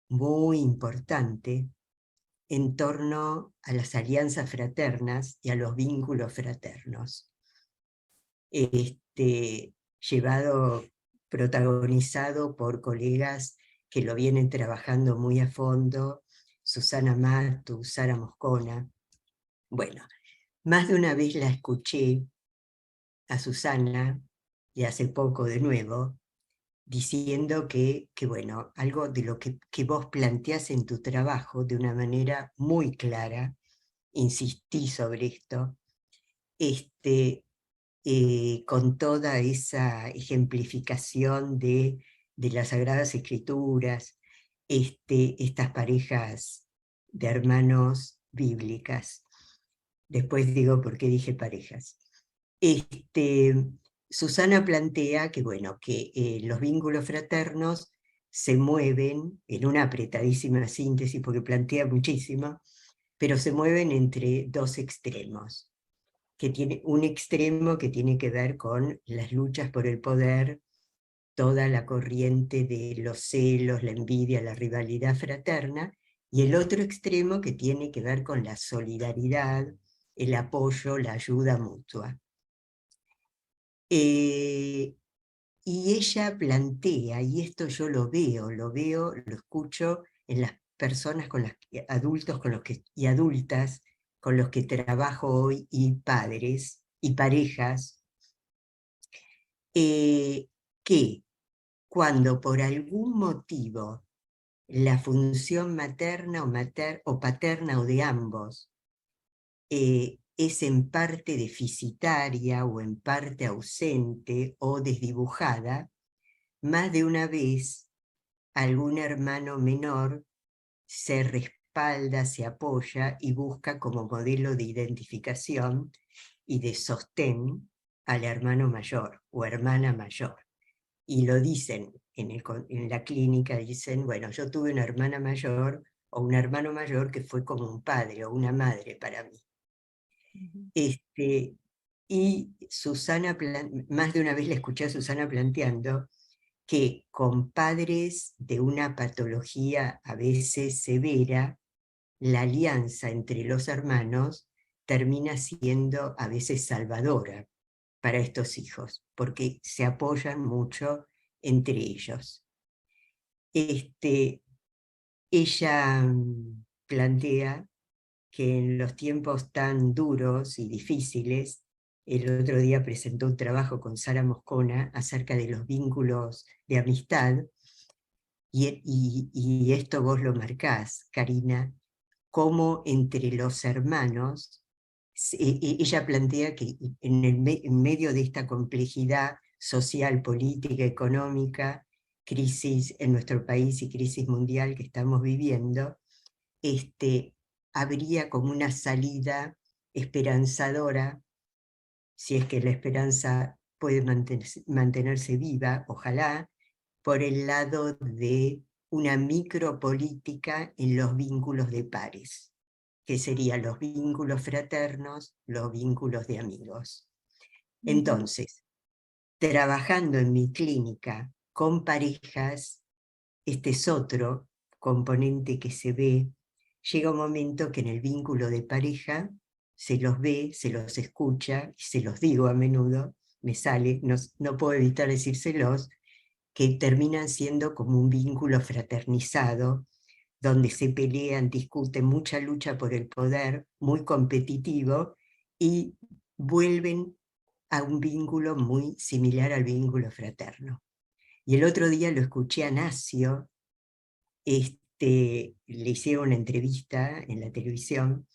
muy importante en torno a las alianzas fraternas y a los vínculos fraternos. Protagonizado por colegas que lo vienen trabajando muy a fondo, Susana Matu, Sara Moscona. Bueno, más de una vez la escuché a Susana, y hace poco de nuevo, diciendo que bueno, algo de lo que vos planteás en tu trabajo de una manera muy clara, insistí sobre esto, con toda esa ejemplificación de las Sagradas Escrituras, estas parejas de hermanos bíblicas. Después digo por qué dije parejas. Susana plantea que, bueno, que los vínculos fraternos se mueven, en una apretadísima síntesis, porque plantea muchísimo, pero se mueven entre dos extremos. Que tiene un extremo que tiene que ver con las luchas por el poder, toda la corriente de los celos, la envidia, la rivalidad fraterna, y el otro extremo que tiene que ver con la solidaridad, el apoyo, la ayuda mutua. Y ella plantea, y esto yo lo veo, lo escucho en las personas adultos y adultas con los que trabajo hoy, y padres y parejas, que cuando por algún motivo la función materna o paterna o de ambos es en parte deficitaria o en parte ausente o desdibujada, más de una vez algún hermano menor se respalda, se apoya y busca como modelo de identificación y de sostén al hermano mayor o hermana mayor. Y lo dicen en la clínica, dicen, bueno, yo tuve una hermana mayor o un hermano mayor que fue como un padre o una madre para mí. Y Susana, más de una vez la escuché a Susana planteando que con padres de una patología a veces severa, la alianza entre los hermanos termina siendo a veces salvadora para estos hijos, porque se apoyan mucho entre ellos. Ella plantea que en los tiempos tan duros y difíciles, el otro día presentó un trabajo con Sara Moscona acerca de los vínculos de amistad, y esto vos lo marcás, Karina, cómo entre los hermanos, ella plantea que en medio de esta complejidad social, política, económica, crisis en nuestro país y crisis mundial que estamos viviendo, habría como una salida esperanzadora, si es que la esperanza puede mantenerse viva, ojalá, por el lado de una micropolítica en los vínculos de pares, que serían los vínculos fraternos, los vínculos de amigos. Entonces, trabajando en mi clínica con parejas, este es otro componente que se ve. Llega un momento que en el vínculo de pareja se los ve, se los escucha, y se los digo a menudo, me sale, no puedo evitar decírselos, que terminan siendo como un vínculo fraternizado, donde se pelean, discuten, mucha lucha por el poder, muy competitivo, y vuelven a un vínculo muy similar al vínculo fraterno. Y el otro día lo escuché a Nacio, le hicieron una entrevista en la televisión,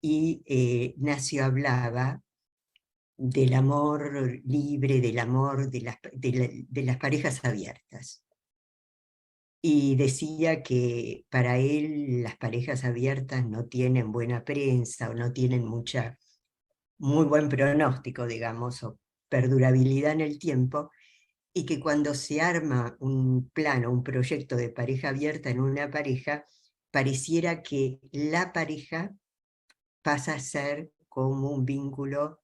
y Nacio hablaba del amor libre, del amor de las parejas abiertas. Y decía que para él las parejas abiertas no tienen buena prensa o no tienen muy buen pronóstico, digamos, o perdurabilidad en el tiempo, y que cuando se arma un plano, un proyecto de pareja abierta en una pareja, pareciera que la pareja pasa a ser como un vínculo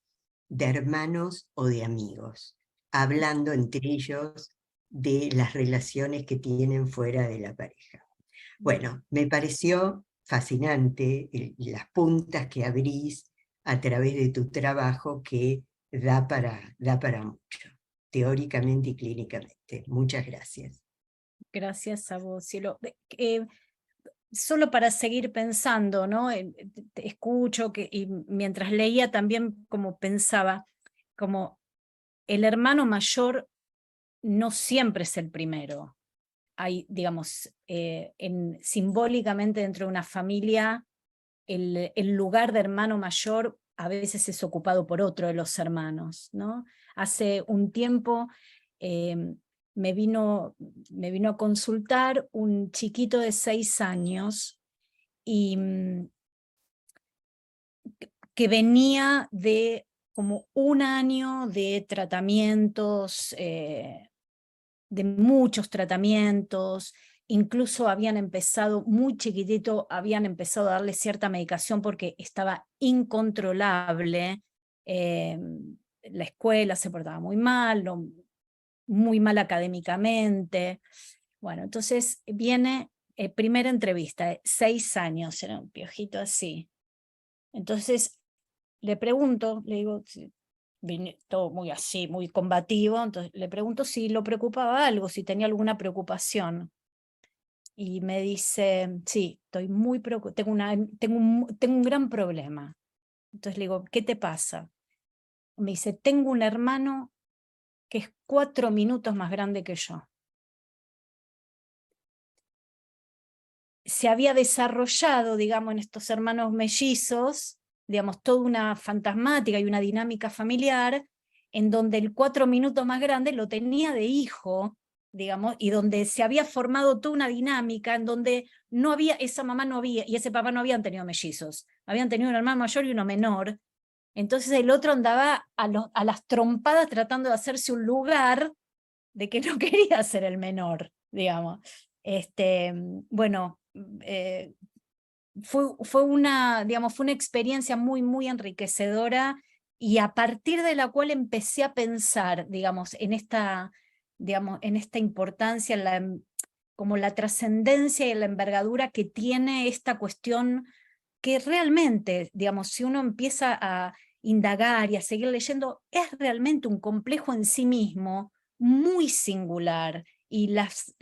de hermanos o de amigos, hablando entre ellos de las relaciones que tienen fuera de la pareja. Bueno, me pareció fascinante las puntas que abrís a través de tu trabajo, que da para mucho, teóricamente y clínicamente. Muchas gracias. Gracias a vos, Cielo. Solo para seguir pensando, ¿no? Te escucho y mientras leía también como pensaba, como el hermano mayor no siempre es el primero. Hay, digamos, simbólicamente dentro de una familia, el lugar de hermano mayor a veces es ocupado por otro de los hermanos, ¿no? Hace un tiempo me vino a consultar un chiquito de 6 años y que venía de como un año de tratamientos, de muchos tratamientos, incluso habían empezado, muy chiquitito, habían empezado a darle cierta medicación porque estaba incontrolable, la escuela se portaba muy mal, muy mal académicamente. Bueno, entonces viene, primera entrevista, 6 años, era un piojito así. Entonces le pregunto, le digo, vine todo muy así, muy combativo, entonces le pregunto si lo preocupaba algo, si tenía alguna preocupación. Y me dice, sí, estoy muy preocupada, tengo un gran problema. Entonces le digo, ¿qué te pasa? Me dice, tengo un hermano que es 4 minutos más grande que yo. Se había desarrollado, digamos, en estos hermanos mellizos, digamos, toda una fantasmática y una dinámica familiar en donde el 4 minutos más grande lo tenía de hijo digamos, y donde se había formado toda una dinámica en donde no había, esa mamá no había, y ese papá no habían tenido mellizos, habían tenido un hermano mayor y uno menor, entonces el otro andaba a las trompadas tratando de hacerse un lugar de que no quería ser el menor, digamos. Bueno, fue una experiencia muy, muy enriquecedora, y a partir de la cual empecé a pensar, digamos, en esta importancia, como la trascendencia y la envergadura que tiene esta cuestión, que realmente, digamos, si uno empieza a indagar y a seguir leyendo, es realmente un complejo en sí mismo, muy singular, y las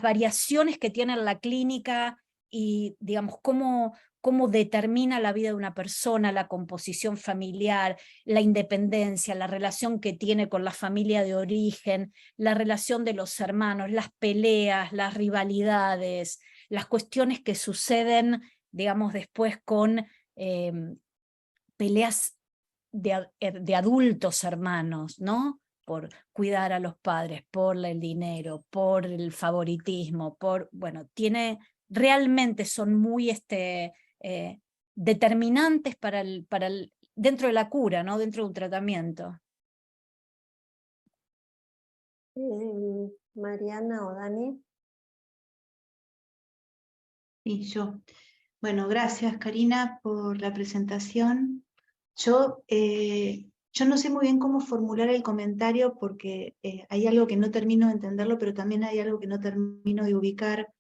variaciones que tiene en la clínica, y digamos, cómo determina la vida de una persona, la composición familiar, la independencia, la relación que tiene con la familia de origen, la relación de los hermanos, las peleas, las rivalidades, las cuestiones que suceden, digamos, después con peleas de adultos hermanos, ¿no? Por cuidar a los padres, por el dinero, por el favoritismo, bueno, realmente son muy determinantes dentro de la cura, ¿no? Dentro de un tratamiento. Mariana o Dani. Sí, yo. Bueno, gracias Karina por la presentación. Yo no sé muy bien cómo formular el comentario, porque hay algo que no termino de entenderlo, pero también hay algo que no termino de ubicar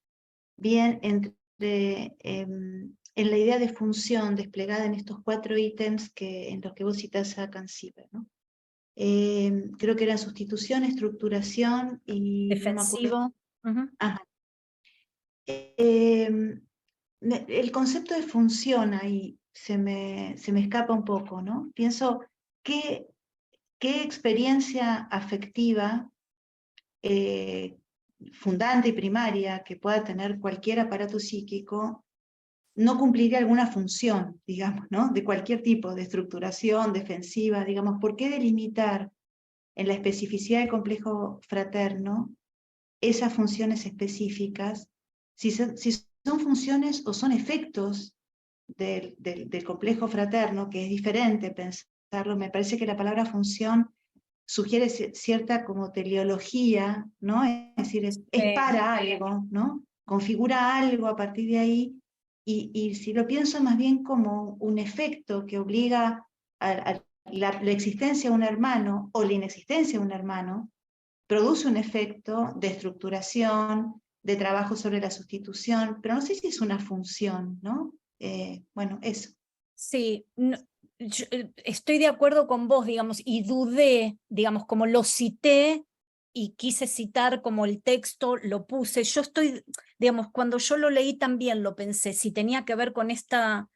bien en la idea de función desplegada en estos 4 ítems en los que vos citás a Cansiper, ¿no? Creo que eran sustitución, estructuración y Defensivo. No me acuerdo. Ajá. El concepto de función ahí se me escapa un poco, ¿no? Pienso, ¿qué experiencia afectiva fundante y primaria que pueda tener cualquier aparato psíquico no cumpliría alguna función, digamos, ¿no? De cualquier tipo, de estructuración, defensiva, digamos? ¿Por qué delimitar en la especificidad del complejo fraterno esas funciones específicas, si son funciones o son efectos del complejo fraterno, que es diferente pensarlo? Me parece que la palabra función sugiere cierta como teleología, ¿no? Es decir, es para algo, ¿no? Configura algo a partir de ahí, y si lo pienso más bien como un efecto que obliga a la existencia de un hermano o la inexistencia de un hermano, produce un efecto de estructuración, de trabajo sobre la sustitución, pero no sé si es una función, ¿no? Bueno, eso. Sí, yo estoy de acuerdo con vos, digamos, y dudé, digamos, como lo cité y quise citar como el texto, lo puse. Yo estoy, digamos, cuando yo lo leí también lo pensé, si tenía que ver con esto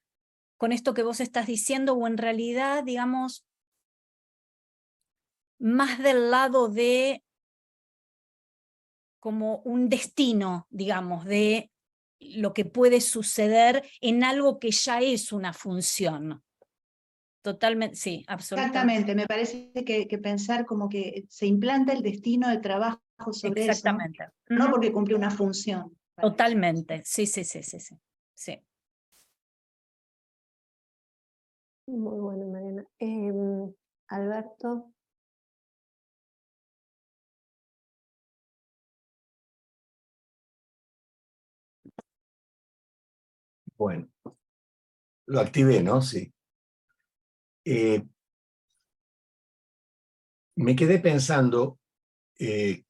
que vos estás diciendo, o en realidad, digamos, más del lado de como un destino, digamos, de lo que puede suceder en algo que ya es una función. Totalmente, sí, absolutamente. Exactamente, me parece que pensar como que se implanta el destino de trabajo sobre Exactamente. eso, no porque cumple una función. Totalmente, sí. Sí. Muy bueno, Mariana. Alberto. Bueno, lo activé, ¿no? Sí. Me quedé pensando que,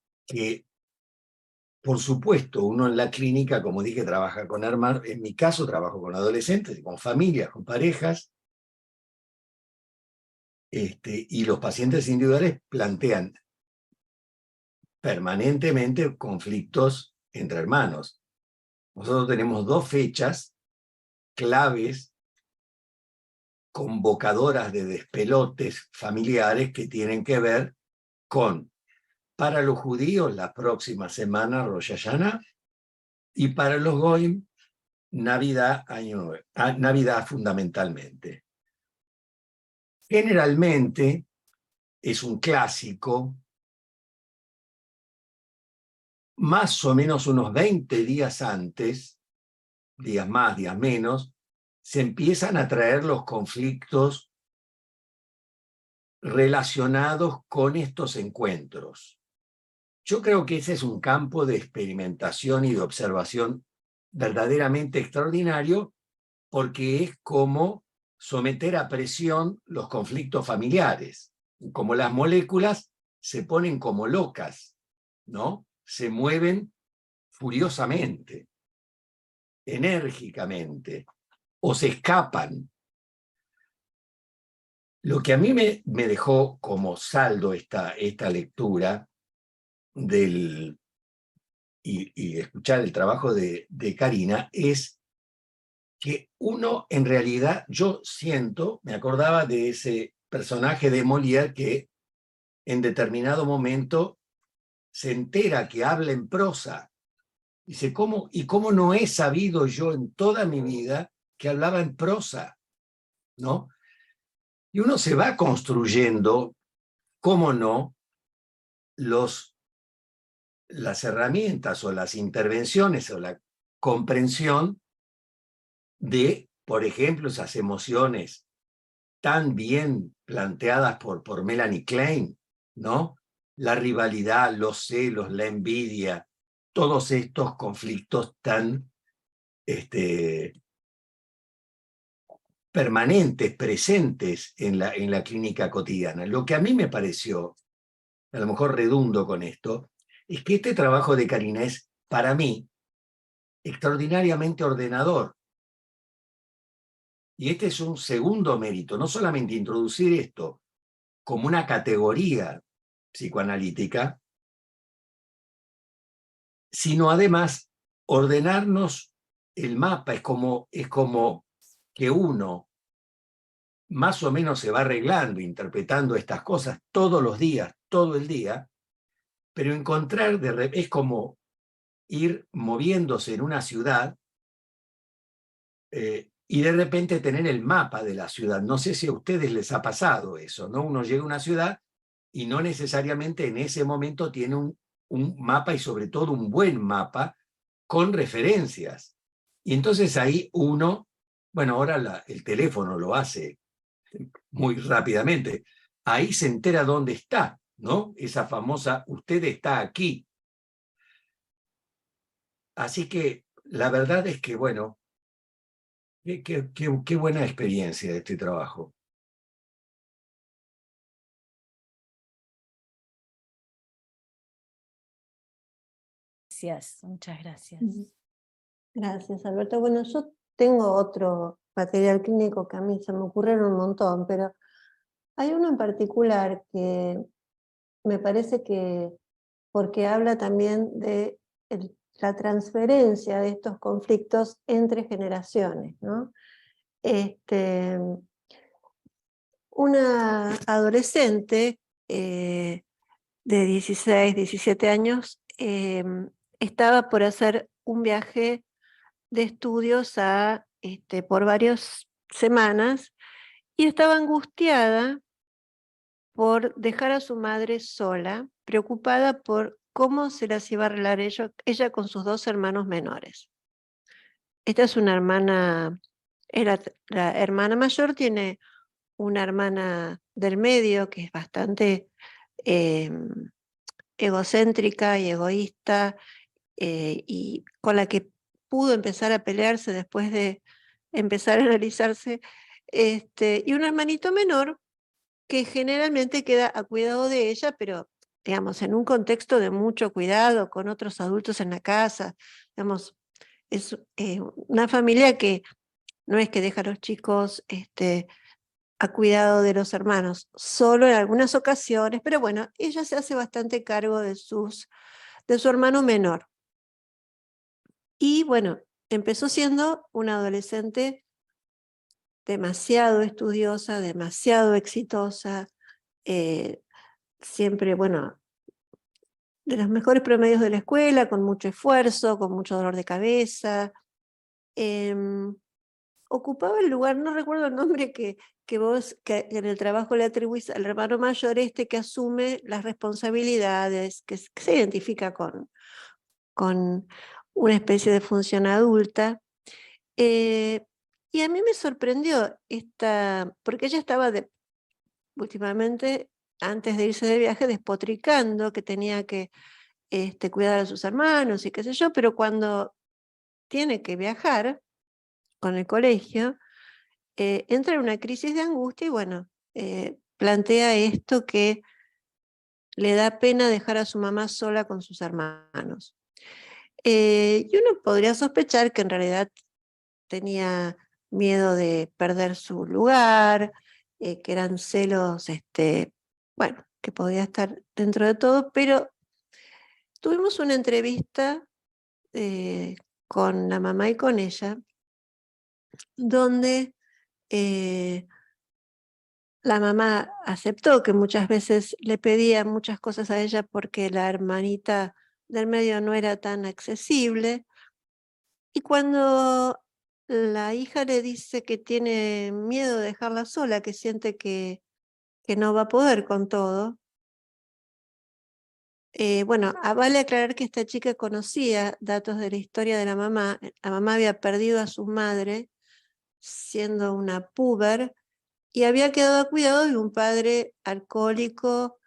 por supuesto, uno en la clínica, como dije, trabaja con hermanos. En mi caso, trabajo con adolescentes, con familias, con parejas. Y los pacientes individuales plantean permanentemente conflictos entre hermanos. Nosotros tenemos 2 fechas claves, convocadoras de despelotes familiares, que tienen que ver con, para los judíos, la próxima semana Rosh Hashanah, y para los goim, Navidad, Año Nuevo, Navidad fundamentalmente. Generalmente es un clásico más o menos unos 20 días antes, días más, días menos, se empiezan a traer los conflictos relacionados con estos encuentros. Yo creo que ese es un campo de experimentación y de observación verdaderamente extraordinario, porque es como someter a presión los conflictos familiares. Como las moléculas se ponen como locas, ¿no? Se mueven furiosamente, enérgicamente, o se escapan. Lo que a mí me dejó como saldo esta lectura y escuchar el trabajo de Karina es que uno en realidad, yo siento, me acordaba de ese personaje de Molière que en determinado momento se entera que habla en prosa. Dice, ¿cómo no he sabido yo en toda mi vida que hablaba en prosa? ¿No? Y uno se va construyendo, cómo no, las herramientas o las intervenciones o la comprensión de, por ejemplo, esas emociones tan bien planteadas por Melanie Klein, ¿no? La rivalidad, los celos, la envidia, todos estos conflictos tan permanentes, presentes en la clínica cotidiana. Lo que a mí me pareció, a lo mejor redundo con esto, es que este trabajo de Karina es, para mí, extraordinariamente ordenador. Y este es un segundo mérito, no solamente introducir esto como una categoría psicoanalítica, sino además ordenarnos el mapa. Es como que uno más o menos se va arreglando, interpretando estas cosas todos los días, todo el día, pero encontrar, es como ir moviéndose en una ciudad y de repente tener el mapa de la ciudad. No sé si a ustedes les ha pasado eso, ¿no? Uno llega a una ciudad y no necesariamente en ese momento tiene un mapa y sobre todo un buen mapa con referencias. Y entonces ahí uno, bueno, ahora el teléfono lo hace muy rápidamente, ahí se entera dónde está, ¿no? Esa famosa, usted está aquí. Así que la verdad es que, bueno, qué buena experiencia de este trabajo. Gracias, muchas gracias. Gracias, Alberto. Bueno, yo tengo otro material clínico que a mí se me ocurrieron un montón, pero hay uno en particular que me parece que, porque habla también de la transferencia de estos conflictos entre generaciones, ¿no? Una adolescente de 16, 17 años estaba por hacer un viaje de estudios por varias semanas y estaba angustiada por dejar a su madre sola, preocupada por cómo se las iba a arreglar ella con sus dos hermanos menores. Esta es una hermana, la hermana mayor tiene una hermana del medio que es bastante egocéntrica y egoísta y con la que pudo empezar a pelearse después de empezar a analizarse, y un hermanito menor que generalmente queda a cuidado de ella, pero digamos, en un contexto de mucho cuidado, con otros adultos en la casa, digamos, es una familia que no es que deja a los chicos a cuidado de los hermanos, solo en algunas ocasiones, pero bueno, ella se hace bastante cargo de su hermano menor. Y bueno, empezó siendo una adolescente demasiado estudiosa, demasiado exitosa, siempre, bueno, de los mejores promedios de la escuela, con mucho esfuerzo, con mucho dolor de cabeza. Ocupaba el lugar, no recuerdo el nombre que en el trabajo le atribuís al hermano mayor que asume las responsabilidades, que se identifica con una especie de función adulta. Y a mí me sorprendió porque ella estaba últimamente, antes de irse de viaje, despotricando que tenía que cuidar a sus hermanos y qué sé yo, pero cuando tiene que viajar con el colegio, entra en una crisis de angustia y bueno, plantea esto que le da pena dejar a su mamá sola con sus hermanos. Y uno podría sospechar que en realidad tenía miedo de perder su lugar, que eran celos, bueno, que podía estar dentro de todo, pero tuvimos una entrevista con la mamá y con ella, donde la mamá aceptó que muchas veces le pedía muchas cosas a ella porque la hermanita del medio no era tan accesible. Y cuando la hija le dice que tiene miedo de dejarla sola, que siente que no va a poder con todo, bueno, vale aclarar que esta chica conocía datos de la historia de la mamá. La mamá había perdido a su madre siendo una puber y había quedado a cuidado de un padre alcohólico,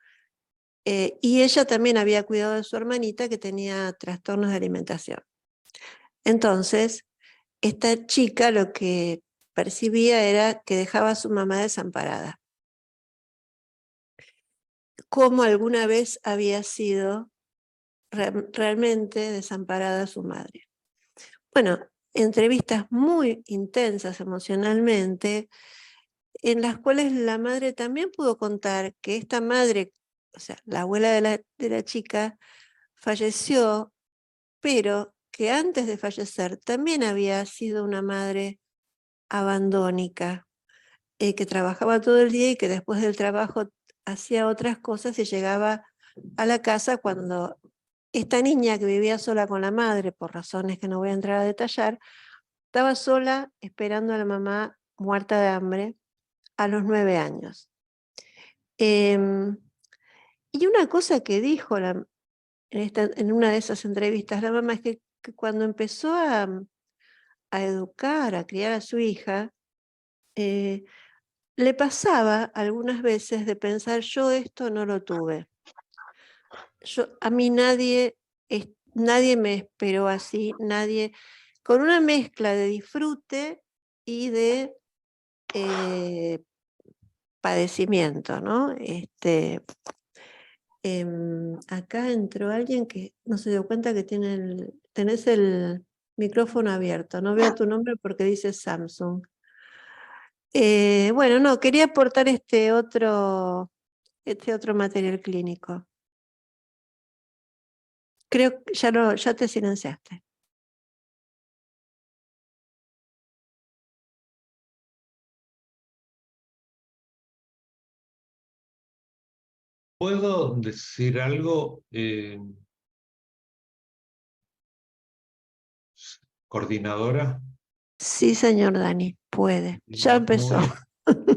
y ella también había cuidado de su hermanita que tenía trastornos de alimentación. Entonces, esta chica lo que percibía era que dejaba a su mamá desamparada, como alguna vez había sido realmente desamparada su madre. Bueno, entrevistas muy intensas emocionalmente, en las cuales la madre también pudo contar que esta madre, o sea, la abuela de la chica, falleció, pero que antes de fallecer también había sido una madre abandónica, que trabajaba todo el día y que después del trabajo hacía otras cosas y llegaba a la casa cuando esta niña que vivía sola con la madre, por razones que no voy a entrar a detallar, estaba sola esperando a la mamá muerta de hambre a los 9 años. Y una cosa que dijo en una de esas entrevistas la mamá es que cuando empezó a educar, a criar a su hija, le pasaba algunas veces de pensar, yo esto no lo tuve. A mí nadie me esperó así, con una mezcla de disfrute y de padecimiento, ¿no? Acá entró alguien que no se dio cuenta que tenés el micrófono abierto. No veo tu nombre porque dice Samsung. Bueno, no, quería aportar este otro material clínico. Creo que ya te silenciaste. ¿Puedo decir algo, coordinadora? Sí, señor Dani, puede. Ya empezó.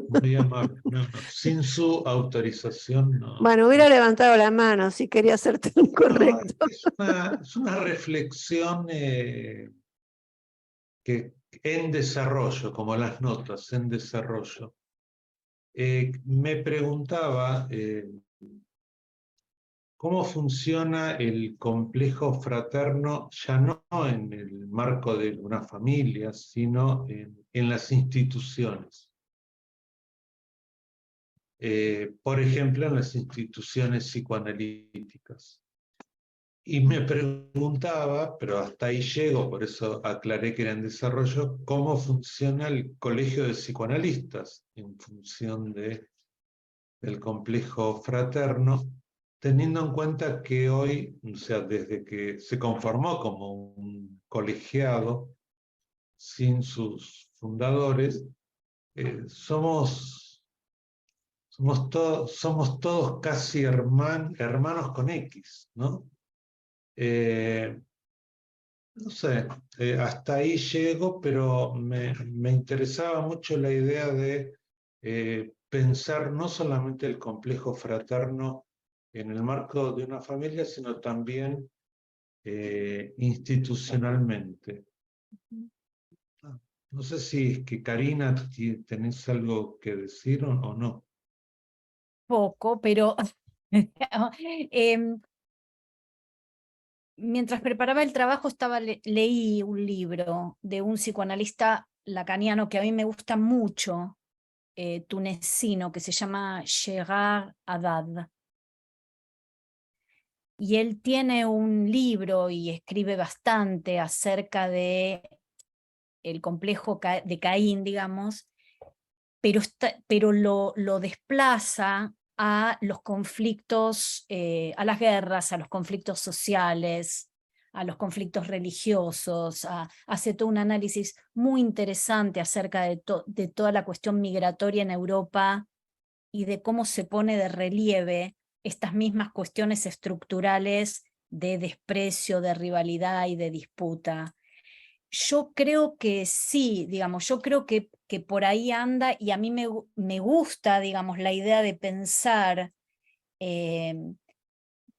Muy amable. No, sin su autorización no. Bueno, hubiera levantado la mano si quería ser tan correcto. No, es una reflexión que en desarrollo, como las notas, en desarrollo. Me preguntaba cómo funciona el complejo fraterno, ya no en el marco de una familia, sino en las instituciones. Por ejemplo, en las instituciones psicoanalíticas. Y me preguntaba, pero hasta ahí llego, por eso aclaré que era en desarrollo, cómo funciona el colegio de psicoanalistas en función del complejo fraterno, teniendo en cuenta que hoy, o sea, desde que se conformó como un colegiado sin sus fundadores, somos todos casi hermanos con X, ¿no? No sé, hasta ahí llego, pero me interesaba mucho la idea de pensar no solamente el complejo fraterno en el marco de una familia, sino también institucionalmente. No sé si es que Karina tenés algo que decir o no. Poco, pero mientras preparaba el trabajo leí un libro de un psicoanalista lacaniano que a mí me gusta mucho, tunecino, que se llama Gerard Haddad. Y él tiene un libro y escribe bastante acerca de el complejo de Caín, digamos, pero lo desplaza a los conflictos, a las guerras, a los conflictos sociales, a los conflictos religiosos, hace todo un análisis muy interesante acerca de toda la cuestión migratoria en Europa y de cómo se pone de relieve estas mismas cuestiones estructurales de desprecio, de rivalidad y de disputa. Yo creo que sí, digamos, yo creo que por ahí anda, y a mí me gusta, digamos, la idea de pensar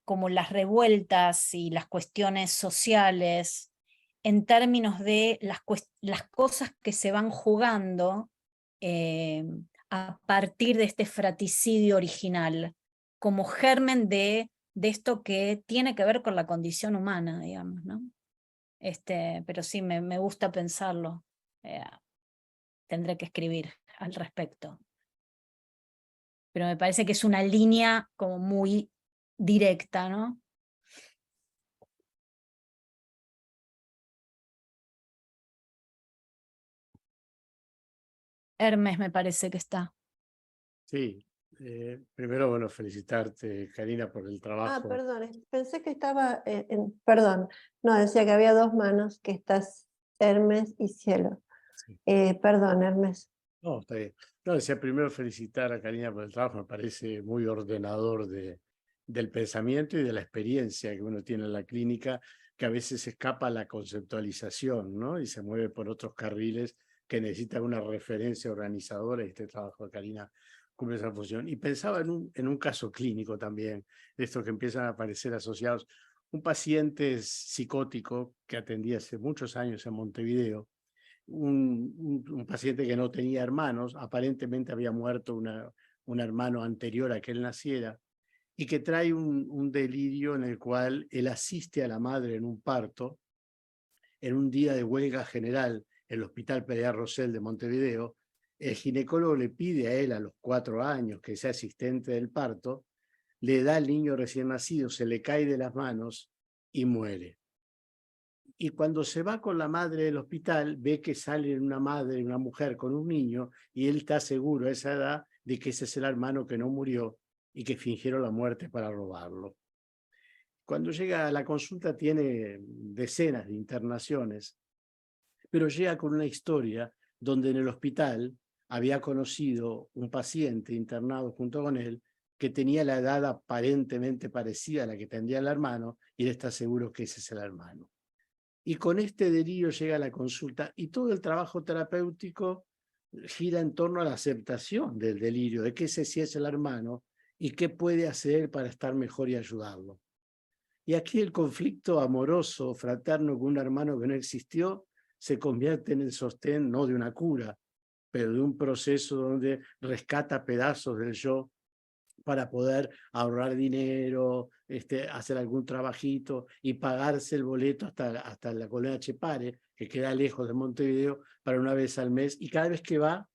como las revueltas y las cuestiones sociales en términos de las cosas que se van jugando a partir de este fratricidio original, como germen de esto que tiene que ver con la condición humana, digamos, ¿no? Pero sí, me gusta pensarlo. Tendré que escribir al respecto. Pero me parece que es una línea como muy directa, ¿no? Hermes me parece que está. Sí, primero, bueno, felicitarte, Karina, por el trabajo. Perdón, pensé que estaba, perdón, no, decía que había dos manos, que estás Hermes y Cielo. Sí. Perdón, Hermes. No, está bien. No, decía primero felicitar a Karina por el trabajo, me parece muy ordenador del pensamiento y de la experiencia que uno tiene en la clínica, que a veces escapa a la conceptualización, ¿no? Y se mueve por otros carriles que necesitan una referencia organizadora, y este trabajo de Karina cumple esa función. Y pensaba en un caso clínico también, de estos que empiezan a aparecer asociados. Un paciente psicótico que atendí hace muchos años en Montevideo, un paciente que no tenía hermanos, aparentemente había muerto un hermano anterior a que él naciera, y que trae un delirio en el cual él asiste a la madre en un parto, en un día de huelga general en el Hospital Pereira Rosell de Montevideo. El ginecólogo le pide a él a los 4 años que sea asistente del parto, le da al niño recién nacido, se le cae de las manos y muere. Y cuando se va con la madre del hospital, ve que sale una madre, una mujer con un niño, y él está seguro a esa edad de que ese es el hermano que no murió y que fingieron la muerte para robarlo. Cuando llega a la consulta tiene decenas de internaciones, pero llega con una historia donde en el hospital había conocido un paciente internado junto con él que tenía la edad aparentemente parecida a la que tendría el hermano, y él está seguro que ese es el hermano. Y con este delirio llega a la consulta, y todo el trabajo terapéutico gira en torno a la aceptación del delirio, de que ese sí es el hermano y qué puede hacer para estar mejor y ayudarlo. Y aquí el conflicto amoroso, fraterno con un hermano que no existió, se convierte en el sostén no de una cura, pero de un proceso donde rescata pedazos del yo para poder ahorrar dinero, hacer algún trabajito y pagarse el boleto hasta la Colonia Chepare, que queda lejos de Montevideo, para una vez al mes. Y cada vez que va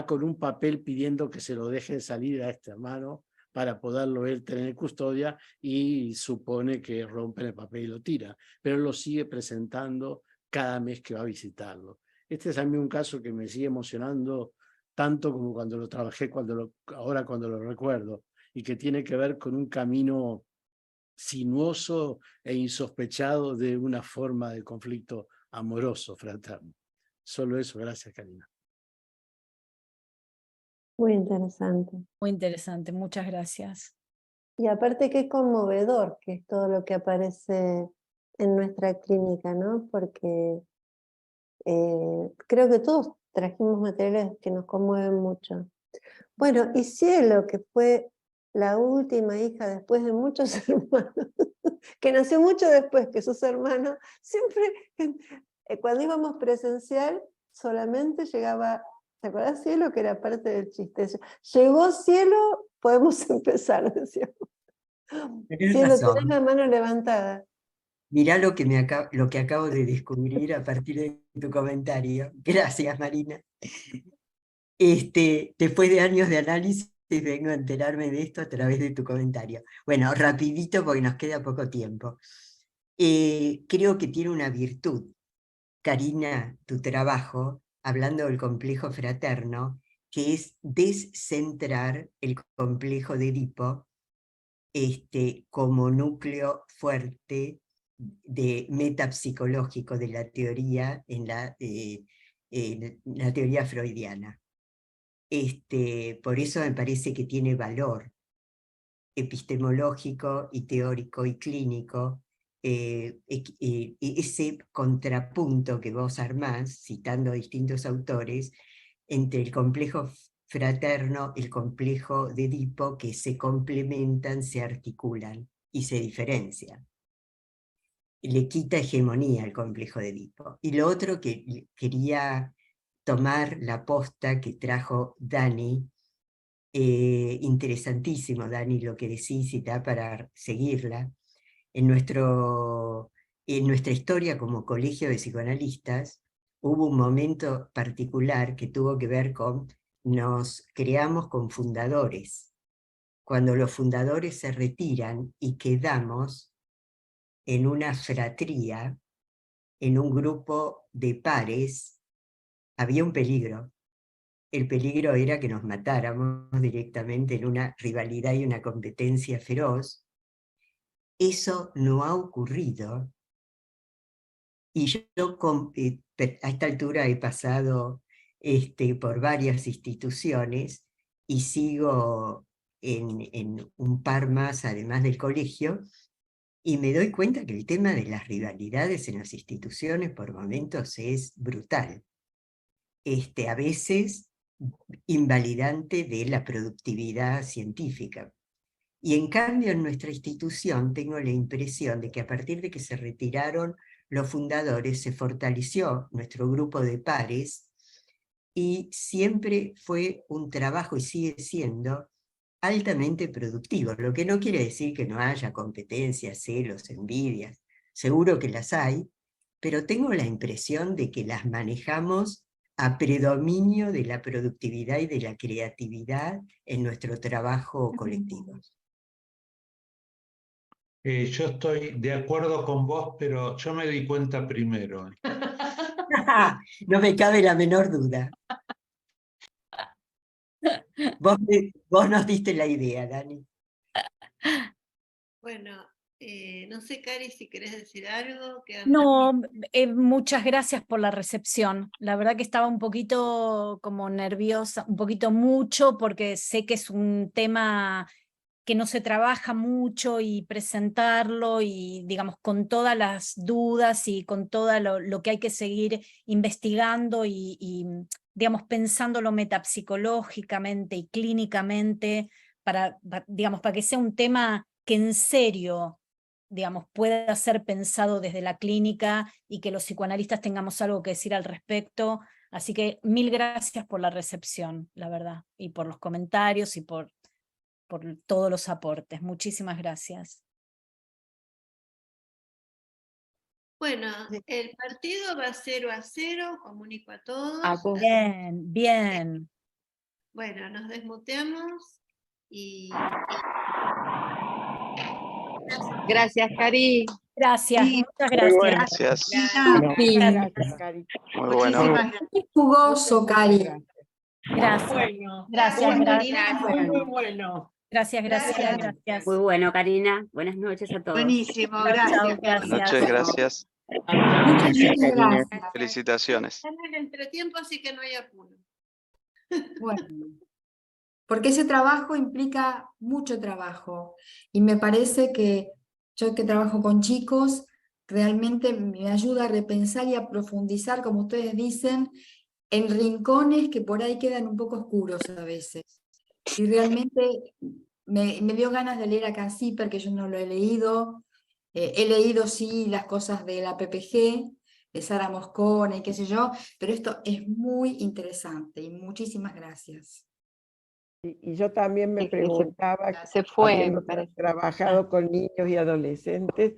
con un papel pidiendo que se lo dejen salir a este hermano para poderlo él tener en custodia, y supone que rompen el papel y lo tira, pero lo sigue presentando cada mes que va a visitarlo. Este es a mí un caso que me sigue emocionando tanto como cuando lo trabajé, ahora cuando lo recuerdo, y que tiene que ver con un camino sinuoso e insospechado de una forma de conflicto amoroso, fraterno. Solo eso, gracias, Karina. Muy interesante. Muy interesante, muchas gracias. Y aparte qué conmovedor que es todo lo que aparece en nuestra clínica, ¿no? Porque creo que todos trajimos materiales que nos conmueven mucho. Bueno, y Cielo, que fue la última hija después de muchos hermanos, que nació mucho después que sus hermanos, siempre cuando íbamos presencial solamente llegaba, ¿te acuerdas, Cielo? Que era parte del chiste. Llegó Cielo, podemos empezar, decíamos. Tenés Cielo, razón. tenés la mano levantada. Mirá lo que acabo de descubrir a partir de tu comentario. Gracias, Marina. Después de años de análisis, vengo a enterarme de esto a través de tu comentario. Bueno, rapidito porque nos queda poco tiempo. Creo que tiene una virtud, Karina, tu trabajo, hablando del complejo fraterno, que es descentrar el complejo de Edipo como núcleo fuerte metapsicológico de la teoría en la teoría freudiana. Por eso me parece que tiene valor epistemológico y teórico y clínico, ese contrapunto que vos armás, citando a distintos autores, entre el complejo fraterno, el complejo de Edipo, que se complementan, se articulan y se diferencian. Le quita hegemonía al complejo de Edipo. Y lo otro que quería tomar la posta que trajo Dani, interesantísimo, Dani, lo que decís, y da para seguirla. En nuestra historia como colegio de psicoanalistas, hubo un momento particular que tuvo que ver con, nos creamos con fundadores. Cuando los fundadores se retiran y quedamos en una fratría, en un grupo de pares, había un peligro. El peligro era que nos matáramos directamente en una rivalidad y una competencia feroz. Eso no ha ocurrido. Y yo a esta altura he pasado por varias instituciones y sigo en un par más, además del colegio, y me doy cuenta que el tema de las rivalidades en las instituciones por momentos es brutal. A veces invalidante de la productividad científica. Y en cambio en nuestra institución tengo la impresión de que a partir de que se retiraron los fundadores se fortaleció nuestro grupo de pares y siempre fue un trabajo y sigue siendo altamente productivo, lo que no quiere decir que no haya competencias, celos, envidias, seguro que las hay, pero tengo la impresión de que las manejamos a predominio de la productividad y de la creatividad en nuestro trabajo colectivo. Yo estoy de acuerdo con vos, pero yo me di cuenta primero. No me cabe la menor duda. Vos nos diste la idea, Dani. Bueno, no sé, Cari, si querés decir algo. No, muchas gracias por la recepción. La verdad que estaba un poquito como nerviosa, un poquito mucho, porque sé que es un tema que no se trabaja mucho y presentarlo y digamos con todas las dudas y con todo lo que hay que seguir investigando y digamos pensándolo metapsicológicamente y clínicamente digamos, para que sea un tema que en serio digamos, pueda ser pensado desde la clínica y que los psicoanalistas tengamos algo que decir al respecto. Así que 1000 gracias por la recepción, la verdad, y por los comentarios y por todos los aportes. Muchísimas gracias. Bueno, el partido va 0-0, comunico a todos. Bien, bien. Bueno, nos desmuteamos y... Gracias, Cari. Gracias, Sí, muchas gracias. Gracias. Gracias, Cari. Muy bueno. Jugoso, Cari. Gracias. Bueno. Gracias, Gracias, gracias. muy bueno. Gracias, gracias, gracias. Muy bueno, Karina. Buenas noches a todos. Buenísimo, Chao, gracias. Buenas noches, gracias. Muchas gracias. Felicitaciones. Están en el entretiempo, así que no hay apuro. Bueno, porque ese trabajo implica mucho trabajo. Y me parece que yo que trabajo con chicos, realmente me ayuda a repensar y a profundizar, como ustedes dicen, en rincones que por ahí quedan un poco oscuros a veces. Y realmente me dio ganas de leer a Canziper, que yo no lo he leído, He leído, sí, las cosas de la PPG, de Sara Moscone, qué sé yo, pero esto es muy interesante y muchísimas gracias. Y yo también me Se preguntaba, fue, me habiendo parece. trabajado con niños y adolescentes,